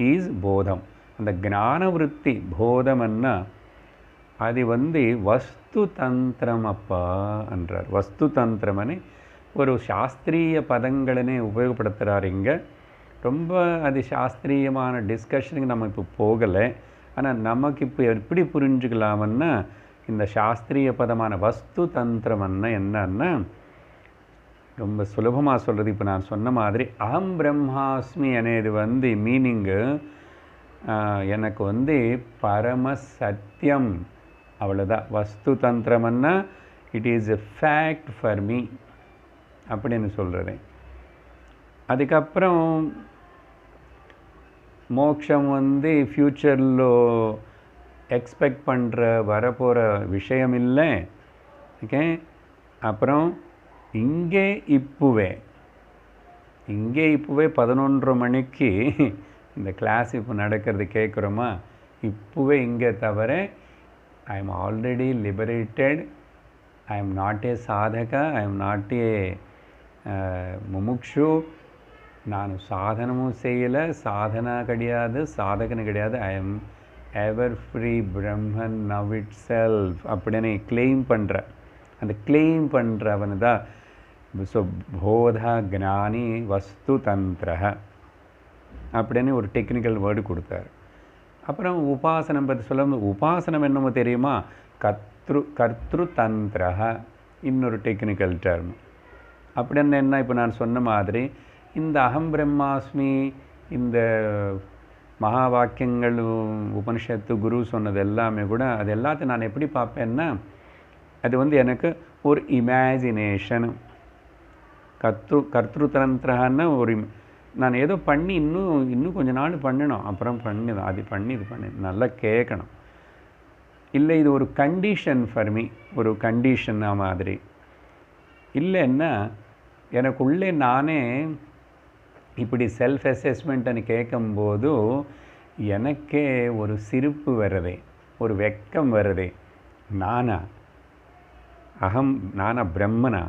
ஈஸ் போதம். அந்த ஞான விருத்தி போதம்னா அது வஸ்து தந்திரம் அப்பா என்றார். வஸ்து தந்திரமனே ஒரு சாஸ்திரிய பதங்களனே உபயோகப்படுத்துகிறார் இங்கே. ரொம்ப அது சாஸ்திரியமான டிஸ்கஷனுக்கு நம்ம இப்போ போகலை. ஆனால் நமக்கு இப்போ எப்படி புரிஞ்சுக்கலாமன்னா இந்த சாஸ்திரிய பதமான வஸ்து தந்திரம்னா என்னன்னா ரொம்ப சுலபமாக சொல்கிறது. இப்போ நான் சொன்ன மாதிரி அகம் பிரம்மாஸ்மி అనేది மீனிங்கு எனக்கு பரம சத்தியம், அவ்வளோதான். வஸ்து தந்திரம்னா it is a fact for me அப்படின்னு சொல்கிறது. அதுக்கப்புறம் மோட்சம் ஃப்யூச்சரில் எக்ஸ்பெக்ட் பண்ணுற வரப்போகிற விஷயம் இல்லை. ஓகே, அப்புறம் இங்கே இப்போவே 11 மணிக்கு இந்த கிளாஸ் இப்போ நடக்கிறது கேட்குறோமா, இப்போவே இங்கே தவிர I am already liberated, I am not a சாதகா, ஐ எம் நாட் ஏ முமுக்ஷு, நான் சாதனமும் செய்யலை, சாதனா கிடையாது, சாதகனு கிடையாது, I am ever free Brahman now itself அப்படின்னு கிளைம் பண்ணுற, அந்த கிளைம் பண்ணுறவனு தான் ஸோ போதா ஞானி வஸ்து தந்திர அப்படின்னு ஒரு டெக்னிக்கல் வேர்டு கொடுத்தாரு. அப்புறம் உபாசனம் பற்றி சொல்ல, உபாசனம் என்னமோ தெரியுமா, கர்த்திரு தந்திர இன்னொரு டெக்னிக்கல் டேர்ம். அப்படின்னு என்ன, இப்போ நான் சொன்ன மாதிரி இந்த அகம் பிரம்மாஸ்மி, இந்த மகா வாக்கியங்கள் உபனிஷத்து குரு சொன்னது எல்லாமே கூட, அது எல்லாத்தையும் நான் எப்படி பார்ப்பேன்னா, அது வந்து எனக்கு ஒரு இமேஜினேஷன். கர்த்திருத்தந்திரன்னா ஒரு நான் ஏதோ பண்ணி இன்னும் கொஞ்ச நாள் பண்ணணும், அப்புறம் பண்ணிதான் அது பண்ணி இது பண்ணி நல்லா கேட்கணும். இல்லை இது ஒரு கண்டிஷன் ஃபார் மீ, ஒரு கண்டிஷன்னா மாதிரி. இல்லைன்னா எனக்குள்ளே நானே இப்படி செல்ஃப் அசஸ்மெண்ட்டுன்னு கேட்கும்போது எனக்கே ஒரு சிரிப்பு வருதே, ஒரு வெக்கம் வருதே. நானா பிரம்மனா?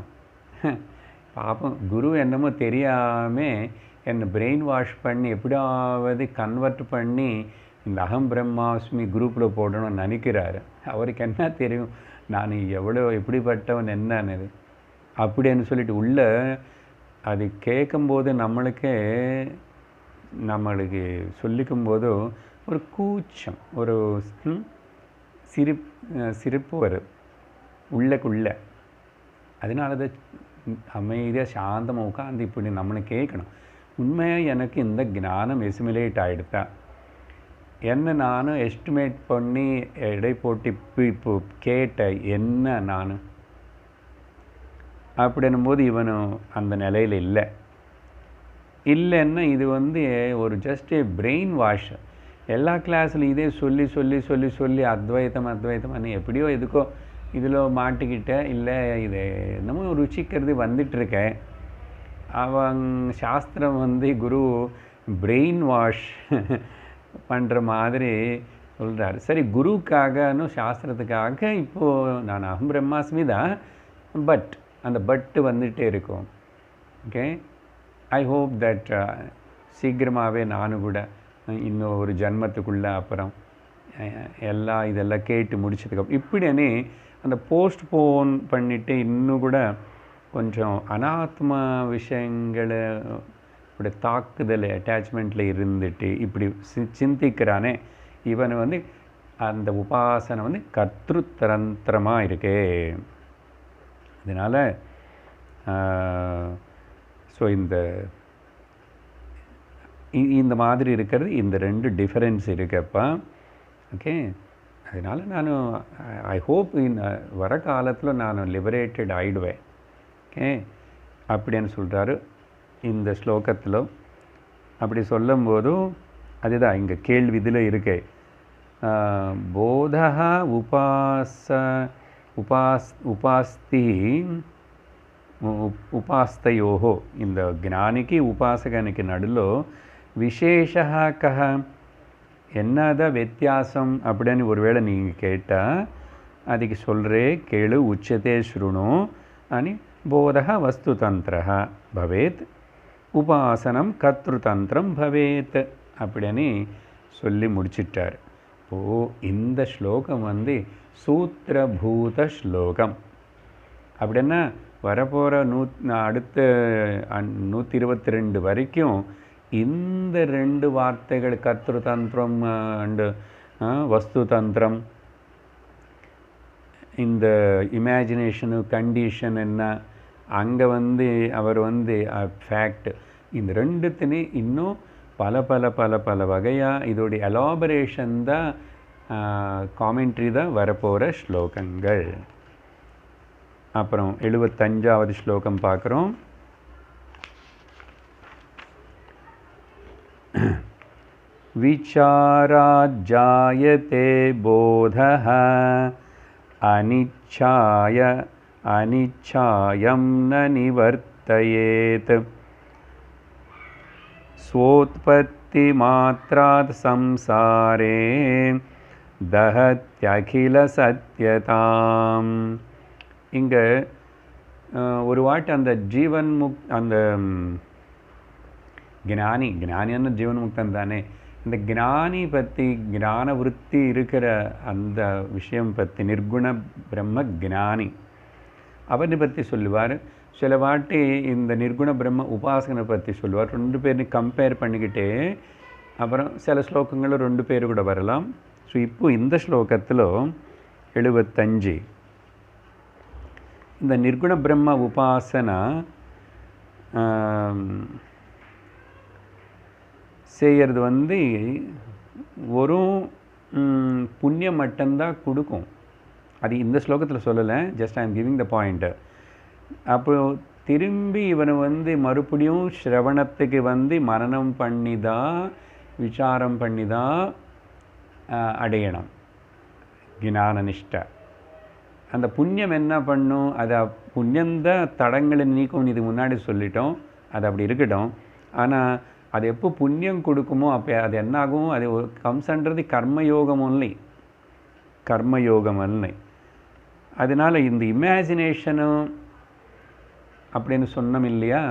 பாப்பம் குரு என்னமோ தெரியாமல் என்னை பிரெயின் வாஷ் பண்ணி எப்படியாவது கன்வெர்ட் பண்ணி இந்த அகம் பிரம்மாஸ்மி குரூப்பில் போடணும்னு நினைக்கிறாரு. அவருக்கு என்ன தெரியும் நான் எவ்வளோ எப்படிப்பட்டவன் என்னன்னு அப்படின்னு சொல்லிட்டு உள்ள அது கேட்கும்போது நம்மளுக்கு சொல்லிக்கும்போது ஒரு கூச்சம், ஒரு சிரிப்பு வரும் உள்ளக்குள்ள. அதனால தான் அமைதியாக சாந்தமாக உட்காந்து இப்படி நம்மளை கேட்கணும். உண்மையாக எனக்கு இந்த ஞானம் எசிமுலேட் ஆகிடுதா, என்ன நானும் எஸ்டிமேட் பண்ணி எடை போட்டு இப்போ கேட்ட என்ன நான் அப்படின்னும் போது இவனும் அந்த நிலையில் இல்லைன்னா இது வந்து ஒரு ஜஸ்ட் ஏ பிரெயின் வாஷ். எல்லா கிளாஸில் இதே சொல்லி சொல்லி சொல்லி சொல்லி அத்வைத்தம் அத்வைத்தம் எப்படியோ எதுக்கோ இதில் மாட்டிக்கிட்டேன். இல்லை இது என்னமோ ருச்சிக்கிறது வந்துட்டுருக்கேன். அவங்க சாஸ்திரம் வந்து குரு பிரெயின் வாஷ் பண்ணுற மாதிரி சொல்கிறார். சரி, குருக்காகனு சாஸ்திரத்துக்காக இப்போது நான் அகம் பிரம்மாஸ்மி தான், பட் அந்த பட்டு வந்துகிட்டே இருக்கும். ஓகே, ஐ ஹோப் தட் சீக்கிரமாகவே நானும் கூட இன்னும் ஒரு ஜன்மத்துக்குள்ளே அப்புறம் இதெல்லாம் கேட்டு முடிச்சதுக்கப்புறம் இப்படினே அந்த போஸ்ட்போன் பண்ணிவிட்டு இன்னும் கூட கொஞ்சம் அனாத்மா விஷயங்களை இப்படி தாக்குதல் அட்டாச்மெண்ட்டில் இருந்துட்டு இப்படி சிந்திக்கிறானே, இவனை வந்து அந்த உபாசனை வந்து கர்த்திருத்தந்திரமாக இருக்கே. அதனால் ஸோ இந்த மாதிரி இருக்கிறது, இந்த ரெண்டு டிஃபரன்ஸ் இருக்கப்பா. ஓகே, அதனால் நான் ஐ ஹோப் வர காலத்தில் நான் லிபரேட்டட் ஆகிடுவேன். ஓகே, அப்படின்னு சொல்கிறாரு இந்த ஸ்லோகத்தில். அப்படி சொல்லும்போதும் அதுதான் இங்கே கேள்வி இதில் இருக்கே, போதா உபாஸ்தையோஹோ, இந்த ஞானிக்கு உபாசகனுக்கு நடுவில் விசேஷா கஹ, என்னதான் வித்தியாசம் அப்படின்னு ஒருவேளை நீங்கள் கேட்டால் அதுக்கு சொல்கிறே கேளு. உச்சதே ஸ்ருணு అని போதா வஸ்துதந்திர பவேத், உபாசனம் கர்த்திருதந்திரம் பவேத் அப்படின்னு சொல்லி முடிச்சிட்டார். இப்போது இந்த ஸ்லோகம் வந்து சூத்திரபூத ஸ்லோகம். அப்படின்னா வரப்போகிற அடுத்த 122 வரைக்கும் இந்த ரெண்டு வார்த்தைகள் கர்த்திருதந்திரம் அண்டு வஸ்து தந்திரம், இந்த இமேஜினேஷனு கண்டிஷன் என்ன, அங்கே வந்து அவர் வந்து ஃபேக்ட், இந்த ரெண்டுத்தினே இன்னும் பல பல பல பல வகையாக இதோடைய எலாபரேஷன் தான், காமெண்ட்ரி தான் வரப்போகிற ஸ்லோகங்கள். அப்புறம் 75வது ஸ்லோகம் பார்க்குறோம். விசாராஜ்ஜாயதே போதஹ அனிச்சாயம் ந நிவர்த்தயேத். ஸ்வோத்பத்தி மாத்ராத் சம்சாரே தஹத்யகில சத்யதாம். இங்கே ஒரு வாட்டி அந்த ஜீவன் அந்த ஞானின்னு ஜீவன் முக்தன் தானே, இந்த ஞானி பற்றி, ஞான விருத்தி இருக்கிற அந்த விஷயம் பற்றி, நிர்குண பிரம்ம ஞானி அவனை பற்றி சொல்லுவார். சில வாட்டி இந்த நிர்குண பிரம்ம உபாசகனை பற்றி சொல்லுவார். ரெண்டு பேரையும் கம்பேர் பண்ணிக்கிட்டே அப்புறம் சில ஸ்லோகங்களும் ரெண்டு பேர் கூட வரலாம். ஸோ இப்போ இந்த ஸ்லோகத்தில் 75 இந்த நிர்குண பிரம்ம உபாசனா செய்கிறது ஒரு புண்ணியம் மட்டும்தான் கொடுக்கும். அது இந்த ஸ்லோகத்தில் சொல்லலை, just I am giving the point. அப்போ திரும்பி இவனை மறுபடியும் ஸ்ரவணத்துக்கு மனனம் பண்ணி தான், விசாரம் பண்ணி தான் அடையணும் ஞான நிஷ்டை. அந்த புண்ணியம் என்ன பண்ணும்? அது புண்ணியந்தான் தடங்களை நீக்கும். இது முன்னாடி சொல்லிட்டோம், அது அப்படி இருக்கட்டும். ஆனால் அது எப்போ புண்ணியம் கொடுக்குமோ அப்போ அது என்னாகும்? அது கம்சன்றது கர்மயோகம் ஒன்லி, கர்மயோகம் ஒன்லி. அதனால் இந்த இமேஜினேஷனும் அப்படின்னு சொன்னோம் இல்லையா,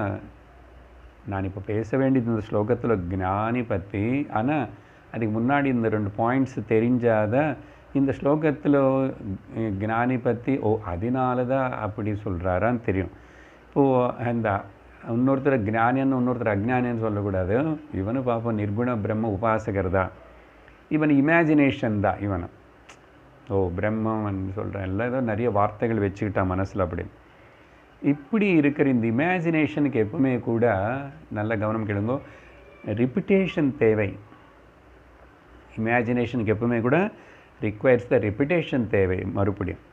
நான் இப்போ பேச வேண்டியது இந்த ஸ்லோகத்தில் ஞானி பற்றி. ஆனால் அதுக்கு முன்னாடி இந்த 2 பாயிண்ட்ஸ் தெரிஞ்சாத இந்த ஸ்லோகத்தில் ஞானி பற்றி அதனால தான் அப்படி சொல்கிறாரான்னு தெரியும். இப்போது இந்த இன்னொருத்தர் ஞானியன்னு இன்னொருத்தர் அஜ்ஞானின்னு சொல்லக்கூடாது. இவனு பார்ப்போம் நிர்குண பிரம்ம உபாசகர் தான், இவன் இமேஜினேஷன் தான். இவனை பிரம்மன் சொல்கிறேன், எல்லாம் ஏதோ நிறைய வார்த்தைகள் வச்சுக்கிட்டான் மனசில். அப்படி இப்படி இருக்கிற இந்த இமேஜினேஷனுக்கு எப்பவுமே கூட நல்ல கவனம் கேளுங்கோ, ரிப்பிட்டேஷன் தேவை. இமேஜினேஷனுக்கு எப்பவுமே கூட ரிக்வயர்ஸ் த ரிப்பிட்டேஷன் தேவை மறுபடியும்.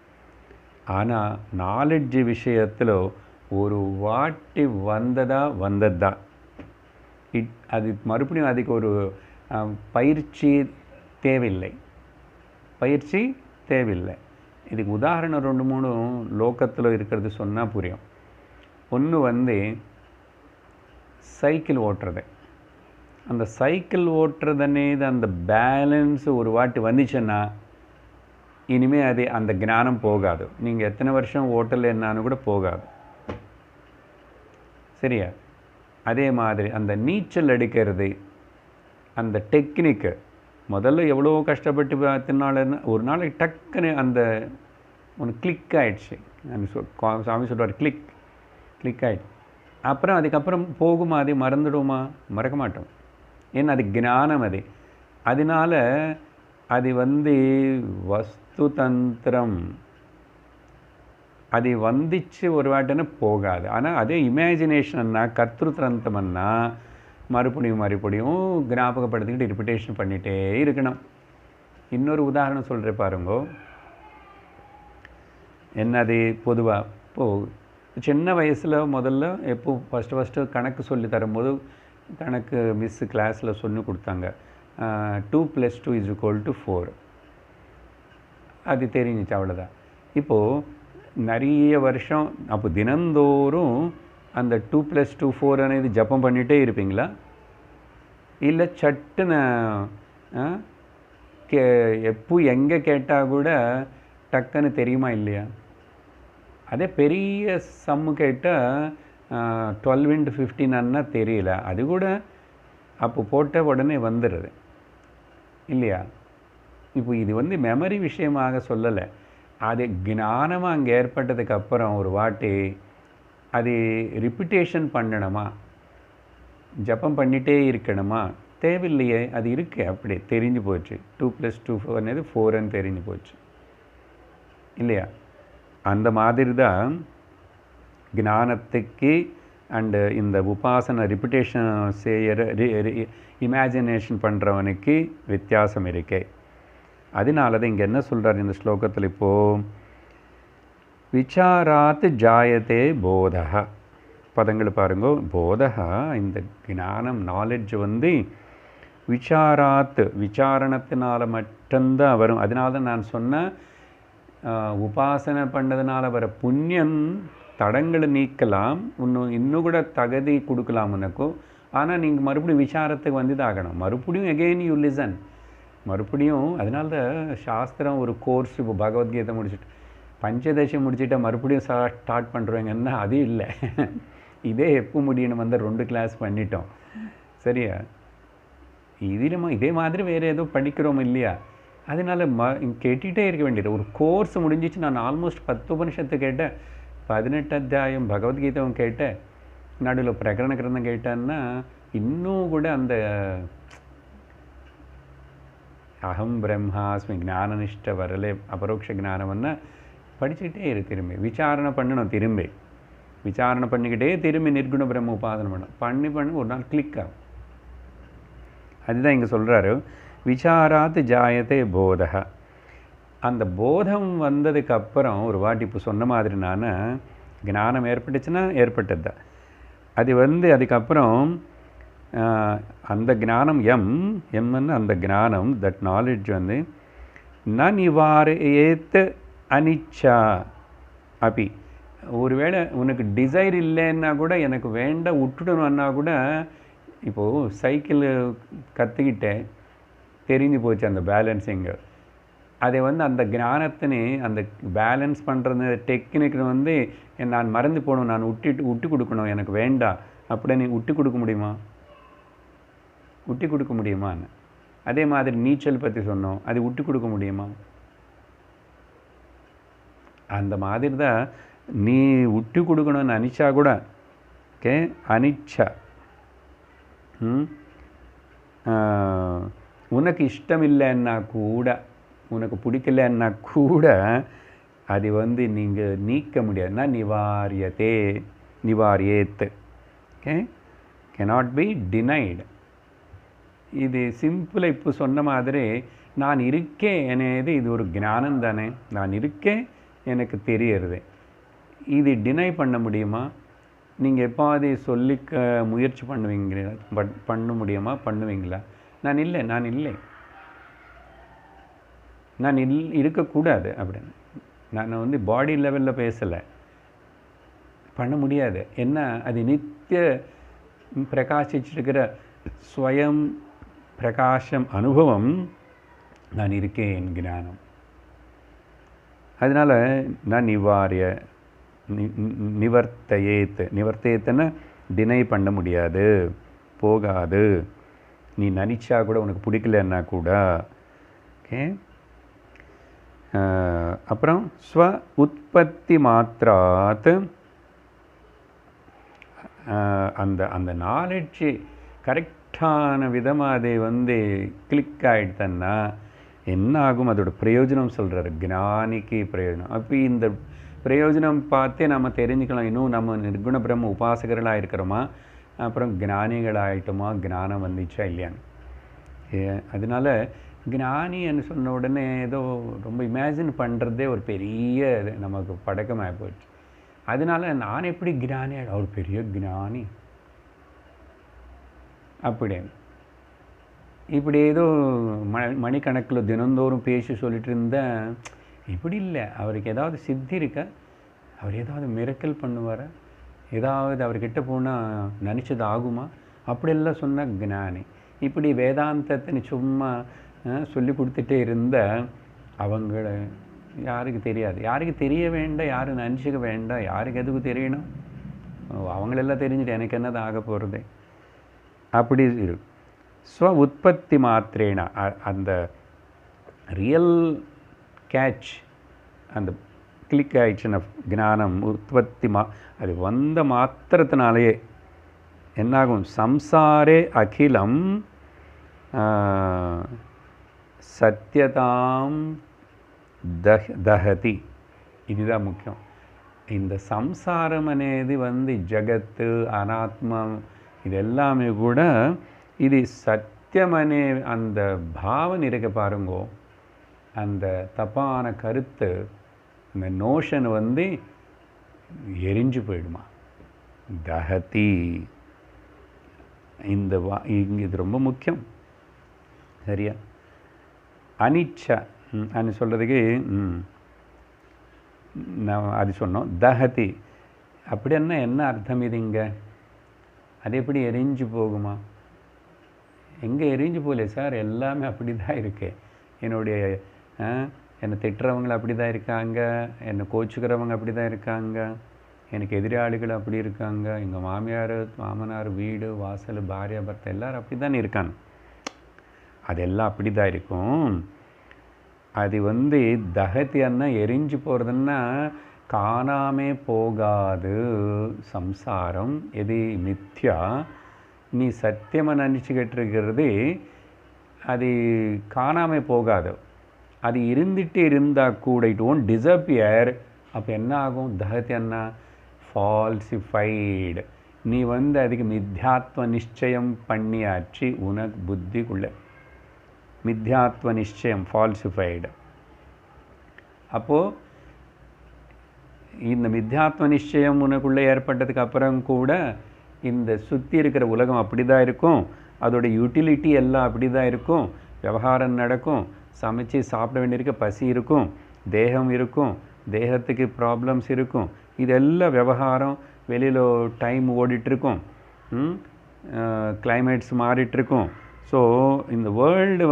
ஆனால் நாலெட்ஜ் விஷயத்தில் ஒரு வாட்டி வந்தது தான். அது மறுபடியும் அதுக்கு ஒரு பயிற்சி தேவையில்லை, பயிற்சி தேவையில்லை. இதுக்கு உதாரணம் 2-3 லோகத்தில் இருக்கிறது சொன்னால் புரியும். ஒன்று சைக்கிள் ஓட்டுறது. அந்த சைக்கிள் ஓட்டுறதுனே அந்த பேலன்ஸ் ஒரு வாட்டி வந்துச்சுன்னா இனிமேல் அது அந்த ஞானம் போகாது. நீங்கள் எத்தனை வருஷம் ஓட்டலைன்னான்னு கூட போகாது. சரியா? அதே மாதிரி அந்த நீச்சல் அடிக்கிறது, அந்த டெக்னிக்கு முதல்ல எவ்வளோ கஷ்டப்பட்டு பார்த்தினாலும் ஒரு நாளைக்கு டக்குன்னு அந்த ஒன்று கிளிக் ஆகிடுச்சு. சாமி சொல்கிறார் கிளிக் ஆகிடுச்சு. அப்புறம் அதுக்கப்புறம் போகுமா? அது மறந்துடுமா? மறக்க மாட்டோம். ஏன்னா அது ஞானம். அது அதனால் அது வஸ்து தந்திரம், அது வந்துச்சு ஒரு வாட்டின்னு போகாது. ஆனால் அதே இமேஜினேஷன்னா, கர்த்திருத்தந்தம்னா மறுபடியும் ஞாபகப்படுத்திக்கிட்டு ரிப்பிட்டேஷன் பண்ணிகிட்டே இருக்கணும். இன்னொரு உதாரணம் சொல்கிறேன் பாருங்கோ. என்னது? பொதுவாக இப்போது சின்ன வயசில் முதல்ல ஃபஸ்ட்டு கணக்கு சொல்லி தரும்போது கணக்கு மிஸ்ஸு கிளாஸில் சொல்லி கொடுத்தாங்க. 2 + 2 = 4. அது தெரிஞ்சிச்சு, அவ்வளோதான். இப்போது நிறைய வருஷம் அப்போ தினந்தோறும் அந்த 2 + 2 4 అనేది ஜப்பம் பண்ணிகிட்டே இருப்பீங்களா? இல்லை சட்டுன்னு எப்போ எங்கே கேட்டால் கூட டக்குன்னு தெரியுமா இல்லையா? அதே பெரிய சம்மு கேட்டால் 12 × 15 தெரியல, அது கூட அப்போ போட்ட உடனே வந்துடுது இல்லையா? இப்போ இது மெமரி விஷயமாக சொல்லலை. அது ஞானமாக அங்கே ஏற்பட்டதுக்கப்புறம் ஒரு வாட்டி அது ரிப்பிட்டேஷன் பண்ணணுமா, ஜப்பம் பண்ணிகிட்டே இருக்கணுமா? தேவையில்லையே, அது இருக்கு, அப்படி தெரிஞ்சு போச்சு. 2 + 2 4 4ன்னு தெரிஞ்சு போச்சு இல்லையா? அந்த மாதிரி தான் ஞானத்துக்கு அண்டு இந்த உபாசனை ரிப்பிட்டேஷன் செய்கிற இமேஜினேஷன் பண்ணுறவனுக்கு வித்தியாசம் இருக்கே. அதனால தான் இங்கே என்ன சொல்கிறார் இந்த ஸ்லோகத்தில்? இப்போது விசாராத் ஜாயத்தே போதஹ. பதங்கள் பாருங்கோ. போதஹா, இந்த ஞானம் நாலெட்ஜ் விசாராத், விசாரணத்தினால மட்டும்தான் வரும். அதனால தான் நான் சொன்ன உபாசனை பண்ணதுனால வர புண்ணியம் தடங்களை நீக்கலாம், இன்னும் கூட தகுதி கொடுக்கலாம் உனக்கும். ஆனால் நீங்கள் மறுபடியும் விசாரத்துக்கு வந்து தான் ஆகணும். மறுபடியும் எகெயின் யூ லிசன். மறுபடியும் அதனால தான் சாஸ்திரம் ஒரு கோர்ஸ், இப்போ பகவத்கீதை முடிச்சுட்டு பஞ்சதசி முடிச்சுட்டா மறுபடியும் ஸ்டார்ட் பண்ணுறவங்கன்னா அது இல்லை. இதே எப்போ முடியணும் வந்து 2 கிளாஸ் பண்ணிட்டோம். சரியா? இதே மாதிரி வேறு ஏதோ படிக்கிறோம் இல்லையா? அதனால் கேட்டுகிட்டே இருக்க வேண்டியது. ஒரு கோர்ஸ் முடிஞ்சிச்சு. நான் ஆல்மோஸ்ட் 10 உபனிஷத்து கேட்டேன், 18 அத்தியாயம் பகவத்கீதையும் கேட்டேன், நடுவில் பிரகரண கிரந்தம் கேட்டேன்னா இன்னும் கூட அந்த அகம் பிரம்மாஸ்மி ஞானனிஷ்ட வரலே அபரோக்ஷ ஞானம்னா படிச்சுக்கிட்டே திரும்பி விசாரணை பண்ணணும். திரும்பி விசாரணை பண்ணிக்கிட்டே திரும்பி நிர்குண பிரம்ம உபாசனை பண்ணி ஒரு நாள் கிளிக் ஆகும். அதுதான் இங்கே சொல்கிறாரு, விசாராத் ஜாயத்தே போதக. அந்த போதம் வந்ததுக்கப்புறம் ஒரு வாட்டி இப்போ சொன்ன மாதிரி நான் ஞானம் ஏற்பட்டுச்சுன்னா ஏற்பட்டது தான். அது அதுக்கப்புறம் அந்த ஞானம் எம்ன்னு அந்த ஞானம், தட் நாலேஜ் ந நிவாரயேத் அனிச்சா அப்படி. ஒருவேளை உனக்கு டிசைர் இல்லைன்னா கூட, எனக்கு வேண்டாம் விட்டுடணும்னா கூட, இப்போது சைக்கிள் கற்றுக்கிட்டேன், தெரிஞ்சு போச்சு அந்த பேலன்ஸிங்கு. அதை அந்த ஞானத்தினே அந்த பேலன்ஸ் பண்ணுறது டெக்னிக் நான் மறந்து போகணும், நான் விட்டு கொடுக்கணும், எனக்கு வேண்டாம் அப்படின்னு விட்டு கொடுக்க முடியுமா? விட்டு கொடுக்க முடியுமான்னு. அதே மாதிரி நீச்சல் பற்றி சொன்னோம், அது விட்டு கொடுக்க முடியுமா? அந்த மாதிரி தான் நீ விட்டு கொடுக்கணும்னு அனிச்சா கூட, ஓகே, அனிச்சா உனக்கு இஷ்டம் இல்லைன்னா கூட, உனக்கு பிடிக்கலன்னா கூட அது நீங்கள் நீக்க முடியாதுன்னா நிவாரியேத், ஓகே, கெனாட் பி டினைடு. இது சிம்பிளாக இப்போ சொன்ன மாதிரி நான் இருக்கேன் అనేది இது ஒரு ஞானம் தானே. நான் இருக்கேன், எனக்கு தெரியறது. இது டினை பண்ண முடியுமா? நீங்கள் எப்பாவது சொல்லிக்க முயற்சி பண்ண முடியுமா? பண்ணுவீங்களா? நான் இல்லை நான் இருக்கக்கூடாது அப்படின்னு. நான் பாடி லெவலில் பேசலை, பண்ண முடியாது. என்ன, அது நித்திய பிரகாசிச்சிருக்கிற ஸ்வயம் பிரகாசம் அனுபவம். நான் இருக்கேன் என் ஞானம். அதனால் நான் நிவர்த்தேத்துன்னா டினை பண்ண முடியாது, போகாது. நீ நினச்சா கூட, உனக்கு பிடிக்கலன்னா கூட, ஓகே. அப்புறம் ஸ்வ உற்பத்தி மாத்திராத், அந்த நாலேஜ் கரெக்டான விதமாக அதை கிளிக் ஆகிடுத்தன்னா என்ன ஆகும்? அதோட பிரயோஜனம் சொல்கிறாரு, ஞானிக்கு பிரயோஜனம். அப்போ இந்த பிரயோஜனம் பார்த்தே நம்ம தெரிஞ்சுக்கலாம், இன்னும் நம்ம நிர்குண பிரம்ம உபாசகர்களாக இருக்கிறோமா, அப்புறம் ஞானிகளாகிட்டோமா, ஞானம் வந்துச்சா இல்லையான்னு. அதனால ஞானின்னு சொன்ன உடனே ஏதோ ரொம்ப இமேஜின் பண்ணுறதே ஒரு பெரிய நமக்கு பழக்கமாக போயிடுச்சு. அதனால நான் எப்படி ஞானி, அவர் பெரிய ஞானி அப்படின்னு இப்படி ஏதோ மணிக்கணக்கில் தினந்தோறும் பேசி சொல்லிட்டு இருந்தேன். இப்படி இல்லை, அவருக்கு ஏதாவது சித்தி இருக்கா? அவர் ஏதாவது மிரக்கல் பண்ணுவாரா? ஏதாவது அவர்கிட்ட போனால் நினச்சது ஆகுமா? அப்படியெல்லாம் சொன்ன ஞானி. இப்படி வேதாந்தத்தை சும்மா சொல்லி கொடுத்துட்டே இருந்த அவங்கள யாருக்கு தெரியாது, யாருக்கு தெரிய வேண்டாம், யாரும் நினச்சிக்க வேண்டாம், யாருக்கு எதுக்கு தெரியணும்? அவங்களெல்லாம் தெரிஞ்சுட்டு எனக்கு என்னது ஆக போகிறது? அப்படி இருக்கு. ஸ்வ உற்பத்தி மாத்திரேனா, அந்த ரியல் கேட்ச், அந்த கிளிக் ஆயிடுச்சுன்னா ஞானம் உற்பத்தி அது வந்த மாத்திரத்தினாலேயே என்னாகும்? சம்சாரே அகிலம் சத்யதாம் தஹதி. இதுதான் முக்கியம். இந்த சம்சாரம் అనేది ஜகத்து, அனாத்மம், இது எல்லாமே கூட இது சத்தியமனே அந்த பாவனை இருக்க பாருங்கோ. அந்த தப்பான கருத்து, இந்த நோஷன் எரிஞ்சு போயிடுமா, தஹதி. இது ரொம்ப முக்கியம். சரியா? அனிச்சா அன்னு சொல்கிறதுக்கு நான் அது சொன்னோம். தஹதி அப்படின்னா என்ன அர்த்தம்? இது இங்கே அது எப்படி எரிஞ்சு போகுமா? எங்கே எரிஞ்சு போகல சார், எல்லாமே அப்படி தான் இருக்கு. என்னுடைய என்னை திட்டுறவங்க அப்படி தான் இருக்காங்க, என்னை கோச்சுக்கிறவங்க அப்படி தான் இருக்காங்க, எனக்கு எதிராளிகள் அப்படி இருக்காங்க, எங்கள் மாமியார் மாமனார் வீடு வாசல் பாரியா பர்த்தை எல்லோரும் அப்படி தான் இருக்காங்க. அதெல்லாம் அப்படி தான் இருக்கும். அது தகத்தியன்னா எரிஞ்சு போகிறதுன்னா காணாமே போகாது சம்சாரம். எது மித்யா, நீ சத்தியமாக நினச்சிக்கிட்டு இருக்கிறது அது காணாமல் போகாது. அது இருந்துகிட்டே இருந்தால் கூட இட் ஓன்ட் டிஸப்பியர். அப்போ என்ன ஆகும்? தகத்தியன்னா ஃபால்சிஃபைடு. நீ அதுக்கு மித்யாத்வ நிச்சயம் பண்ணியாச்சு உனக்கு புத்திக்குள்ள. மித்யாத்வ நிச்சயம் ஃபால்சிஃபைடு. அப்போது இந்த மித்யாத்வ நிச்சயம் உனக்குள்ளே ஏற்பட்டதுக்கு அப்புறம் கூட இந்த சுற்றி இருக்கிற உலகம் அப்படி தான் இருக்கும், அதோட யூட்டிலிட்டி எல்லாம் அப்படி தான் இருக்கும், விவகாரம் நடக்கும், சமைச்சு சாப்பிட வேண்டியிருக்க பசி இருக்கும், தேகம் இருக்கும், தேகத்துக்கு ப்ராப்ளம்ஸ் இருக்கும், இதெல்லாம் விவகாரம். வெளியில் டைம் ஓடிட்டுருக்கும், கிளைமேட்ஸ் மாறிட்டுருக்கும். ஸோ இந்த வேர்ல்டு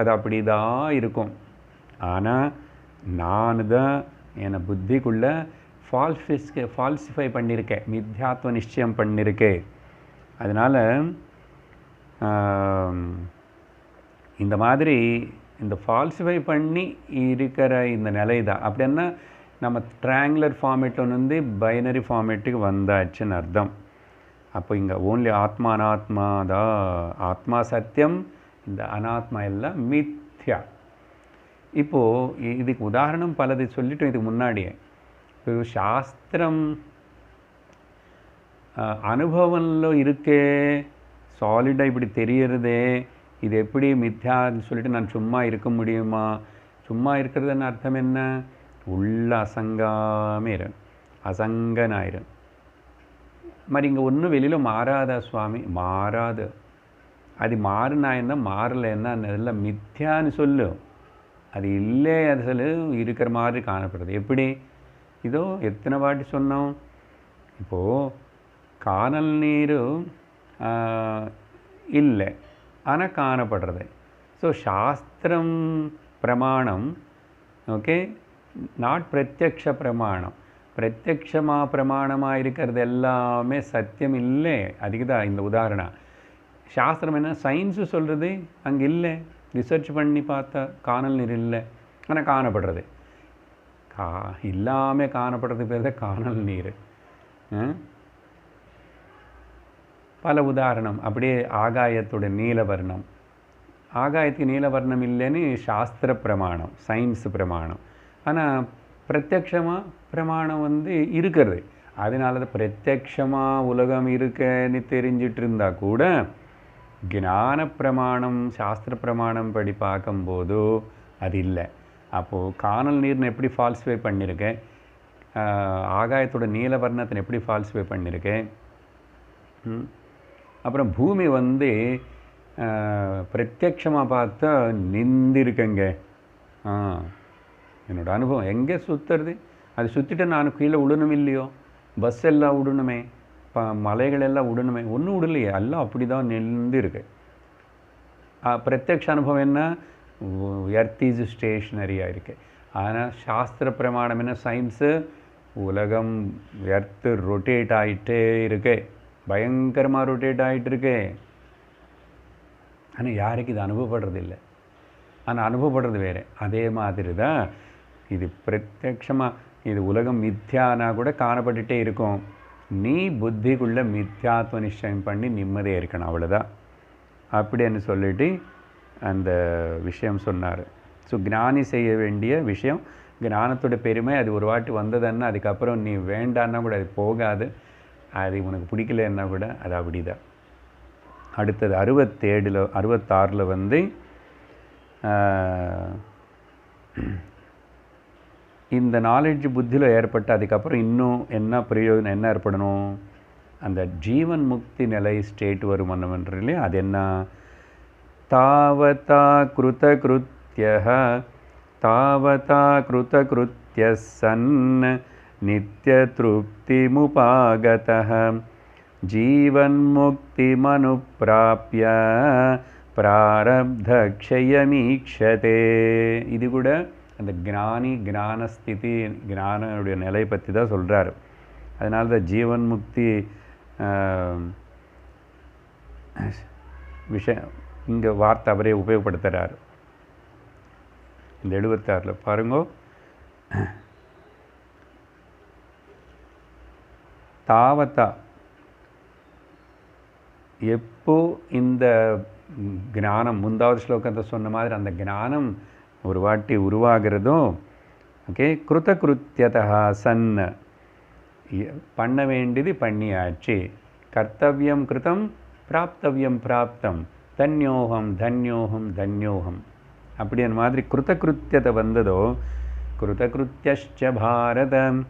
அது அப்படி தான் இருக்கும். ஆனால் நான் தான் என்னை புத்திக்குள்ளே ஃபால்சிஃபை பண்ணியிருக்கேன், மித்யாத்வ நிச்சயம் பண்ணியிருக்கேன். அதனால் இந்த மாதிரி இந்த ஃபால்சிஃபை பண்ணி இருக்கிற இந்த நிலை தான். அப்படின்னா நம்ம ட்ரையாங்குலர் ஃபார்மேட்டில் பைனரி ஃபார்மேட்டுக்கு வந்தாச்சுன்னு அர்த்தம். அப்போ இங்கே ஓன்லி ஆத்மா அனாத்மா தான். ஆத்மா சத்தியம், இந்த அனாத்மா எல்லாம் மித்யா. இப்போது இதுக்கு உதாரணம் பலது சொல்லிட்டோம் இதுக்கு முன்னாடியே. இப்போ சாஸ்திரம் அனுபவம்ல இருக்கே, சாலிடாக இப்படி தெரியறதே, இது எப்படி மித்யான்னு சொல்லிட்டு நான் சும்மா இருக்க முடியுமா? சும்மா இருக்கிறதுன்னு அர்த்தம் என்ன? உள்ள அசங்காமே இரு, அசங்கனாயிரு. மாதிரி இங்கே ஒன்றும் வெளியில் மாறாதா சுவாமி? மாறாது. அது மாறினாயின்னா மாறலைன்னா அதெல்லாம் மித்யான்னு சொல்லு. அது இல்லை, அது சொல்லு இருக்கிற மாதிரி காணப்படுறது. எப்படி? இதோ எத்தனை வாட்டி சொன்னோம். இப்போது காணல் நீர் இல்லை, ஆனால் காணப்படுறது. ஸோ சாஸ்திரம் பிரமாணம், ஓகே, நாட் பிரத்யக்ஷ பிரமாணம். பிரத்யக்ஷமாக பிரமாணமாக இருக்கிறது எல்லாமே சத்தியம் இல்லை. அதுக்கு தான் இந்த உதாரணம். சாஸ்திரம் என்ன, சயின்ஸு சொல்கிறது அங்கே இல்லை, ரிசர்ச் பண்ணி பார்த்தா காணல் நீர் இல்லை, ஆனால் காணப்படுறது. இல்லாமல் காணப்படுறது பேர் தான் காணல் நீர். பல உதாரணம். அப்படியே ஆகாயத்தோட நீலவர்ணம், ஆகாயத்துக்கு நீலவர்ணம் இல்லைன்னு சாஸ்திர பிரமாணம், சயின்ஸ் பிரமாணம். ஆனால் பிரத்யக்ஷமாக பிரமாணம் இருக்கிறது. அதனால தான் பிரத்யக்ஷமாக உலகம் இருக்குன்னு தெரிஞ்சிட்டு இருந்தால் கூட ஞான பிரமாணம் சாஸ்திர பிரமாணம் படி பார்க்கும்போது அது இல்லை. அப்போது காணல் நீர்னு எப்படி ஃபால்சிஃபை பண்ணியிருக்கேன், ஆகாயத்தோட நீலவர்ணத்தை எப்படி ஃபால்சிஃபை பண்ணியிருக்கேன். அப்புறம் பூமி பிரத்யக்ஷமாக பார்த்தா நிந்திருக்கேங்க. என்னோடய அனுபவம் எங்கே சுற்றுறது, அது சுற்றிட்டு நான் கீழே விடணும் இல்லையோ, பஸ் எல்லாம் விடணுமே, மலைகள் எல்லாம் விடணுமே, ஒன்றும் விடலையே, எல்லாம் அப்படி தான் நின்றுருக்கு. பிரத்யக்ஷ அனுபவம் என்ன, எர்த் இஸ் ஸ்டேஷ்னரியாக இருக்குது. ஆனால் சாஸ்திர பிரமாணம் என்ன, சயின்ஸு, உலகம் எர்த்து ரொட்டேட் ஆகிட்டே இருக்கு, பயங்கரமாக ரொட்டேட் ஆகிட்டுருக்கு. ஆனால் யாருக்கு இது அனுபவப்படுறது இல்லை, ஆனால் அனுபவப்படுறது வேறு. அதே மாதிரி தான் இது பிரத்யக்ஷமாக இது உலகம் மித்யானா கூட காணப்பட்டுகிட்டே இருக்கும். நீ புத்திக்குள்ளே மித்யாத்வ நிச்சயம் பண்ணி நிம்மதியாக இருக்கணும், அவ்வளோதான் அப்படின்னு சொல்லிட்டு அந்த விஷயம் சொன்னார். ஸோ ஞானி செய்ய வேண்டிய விஷயம், ஞானத்தோட பெருமை. அது ஒரு வாட்டி வந்ததுன்னா அதுக்கப்புறம் நீ வேண்டான்னா கூட அது போகாது, அது உனக்கு பிடிக்கலன்னா கூட அது அப்படி தான். அடுத்தது 66 இந்த நாலேஜ் புத்தியில் ஏற்பட்டு அதுக்கப்புறம் இன்னும் என்ன பிரயோஜனம், என்ன ஏற்படணும், அந்த ஜீவன் முக்தி நிலை ஸ்டேட் வரும் இல்லையா, அது என்ன, தாவதா கிருதகிருத்யஹ தாவதா கிருதகிருத்ய சன் நித்ய திருப்திமுபாகதஹ जीवन्मुक्तिमनुप्राप्य प्रारब्धक्षयमीक्षते. இது கூட அந்த ஞான ஸ்திதி ஞானனுடைய நிலை பற்றி தான் சொல்கிறார். அதனால தான் ஜீவன் முக்தி விஷயம் இங்கே வார்த்தை அவரே உபயோகப்படுத்துகிறார். இந்த 76 பாருங்கோ. தாவத்தா எப்போ இந்த ஞானம் முந்தாவது ஸ்லோகத்தை சொன்ன மாதிரி அந்த ஞானம் ஒரு வாட்டி உருவாகிறதோ, ஓகே, கிருதகிருத்தியதா சன், பண்ண வேண்டியது பண்ணியாச்சு, கர்த்தவியம் கிருதம் பிராப்தவியம் பிராப்தம், தன்யோகம் தன்யோகம் தன்யோகம், அப்படின்ற மாதிரி கிருதகிருத்தியத்தை வந்ததோ, கிருதகிருத்தியஸ்ச பாரதம்,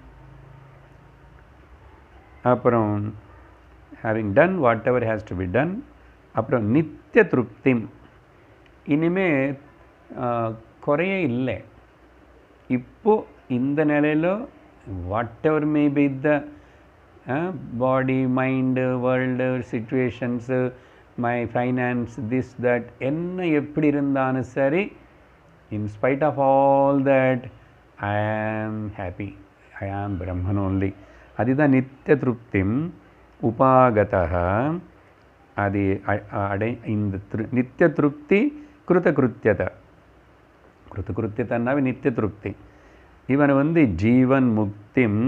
அப்புறம் having done whatever has to be done, அப்புறம் நித்திய திருப்திம், இனிமே குறையே இல்லை. இப்போ இந்த நிலையில் whatever may be the body, mind, world situations, my finance, this that, என்ன எப்படி இருந்தாலும் சரி, in spite of all that I am happy, I am Brahman only. அதுதான் நித்திய திருப்திம். உபாகதः அது இந்த நித்திய திருப்தி கிருதகிருத்தியதை, கிருதகிருத்தியத்தைன்னாவே நித்திய திருப்தி. இவன் வந்து ஜீவன் முக்திம்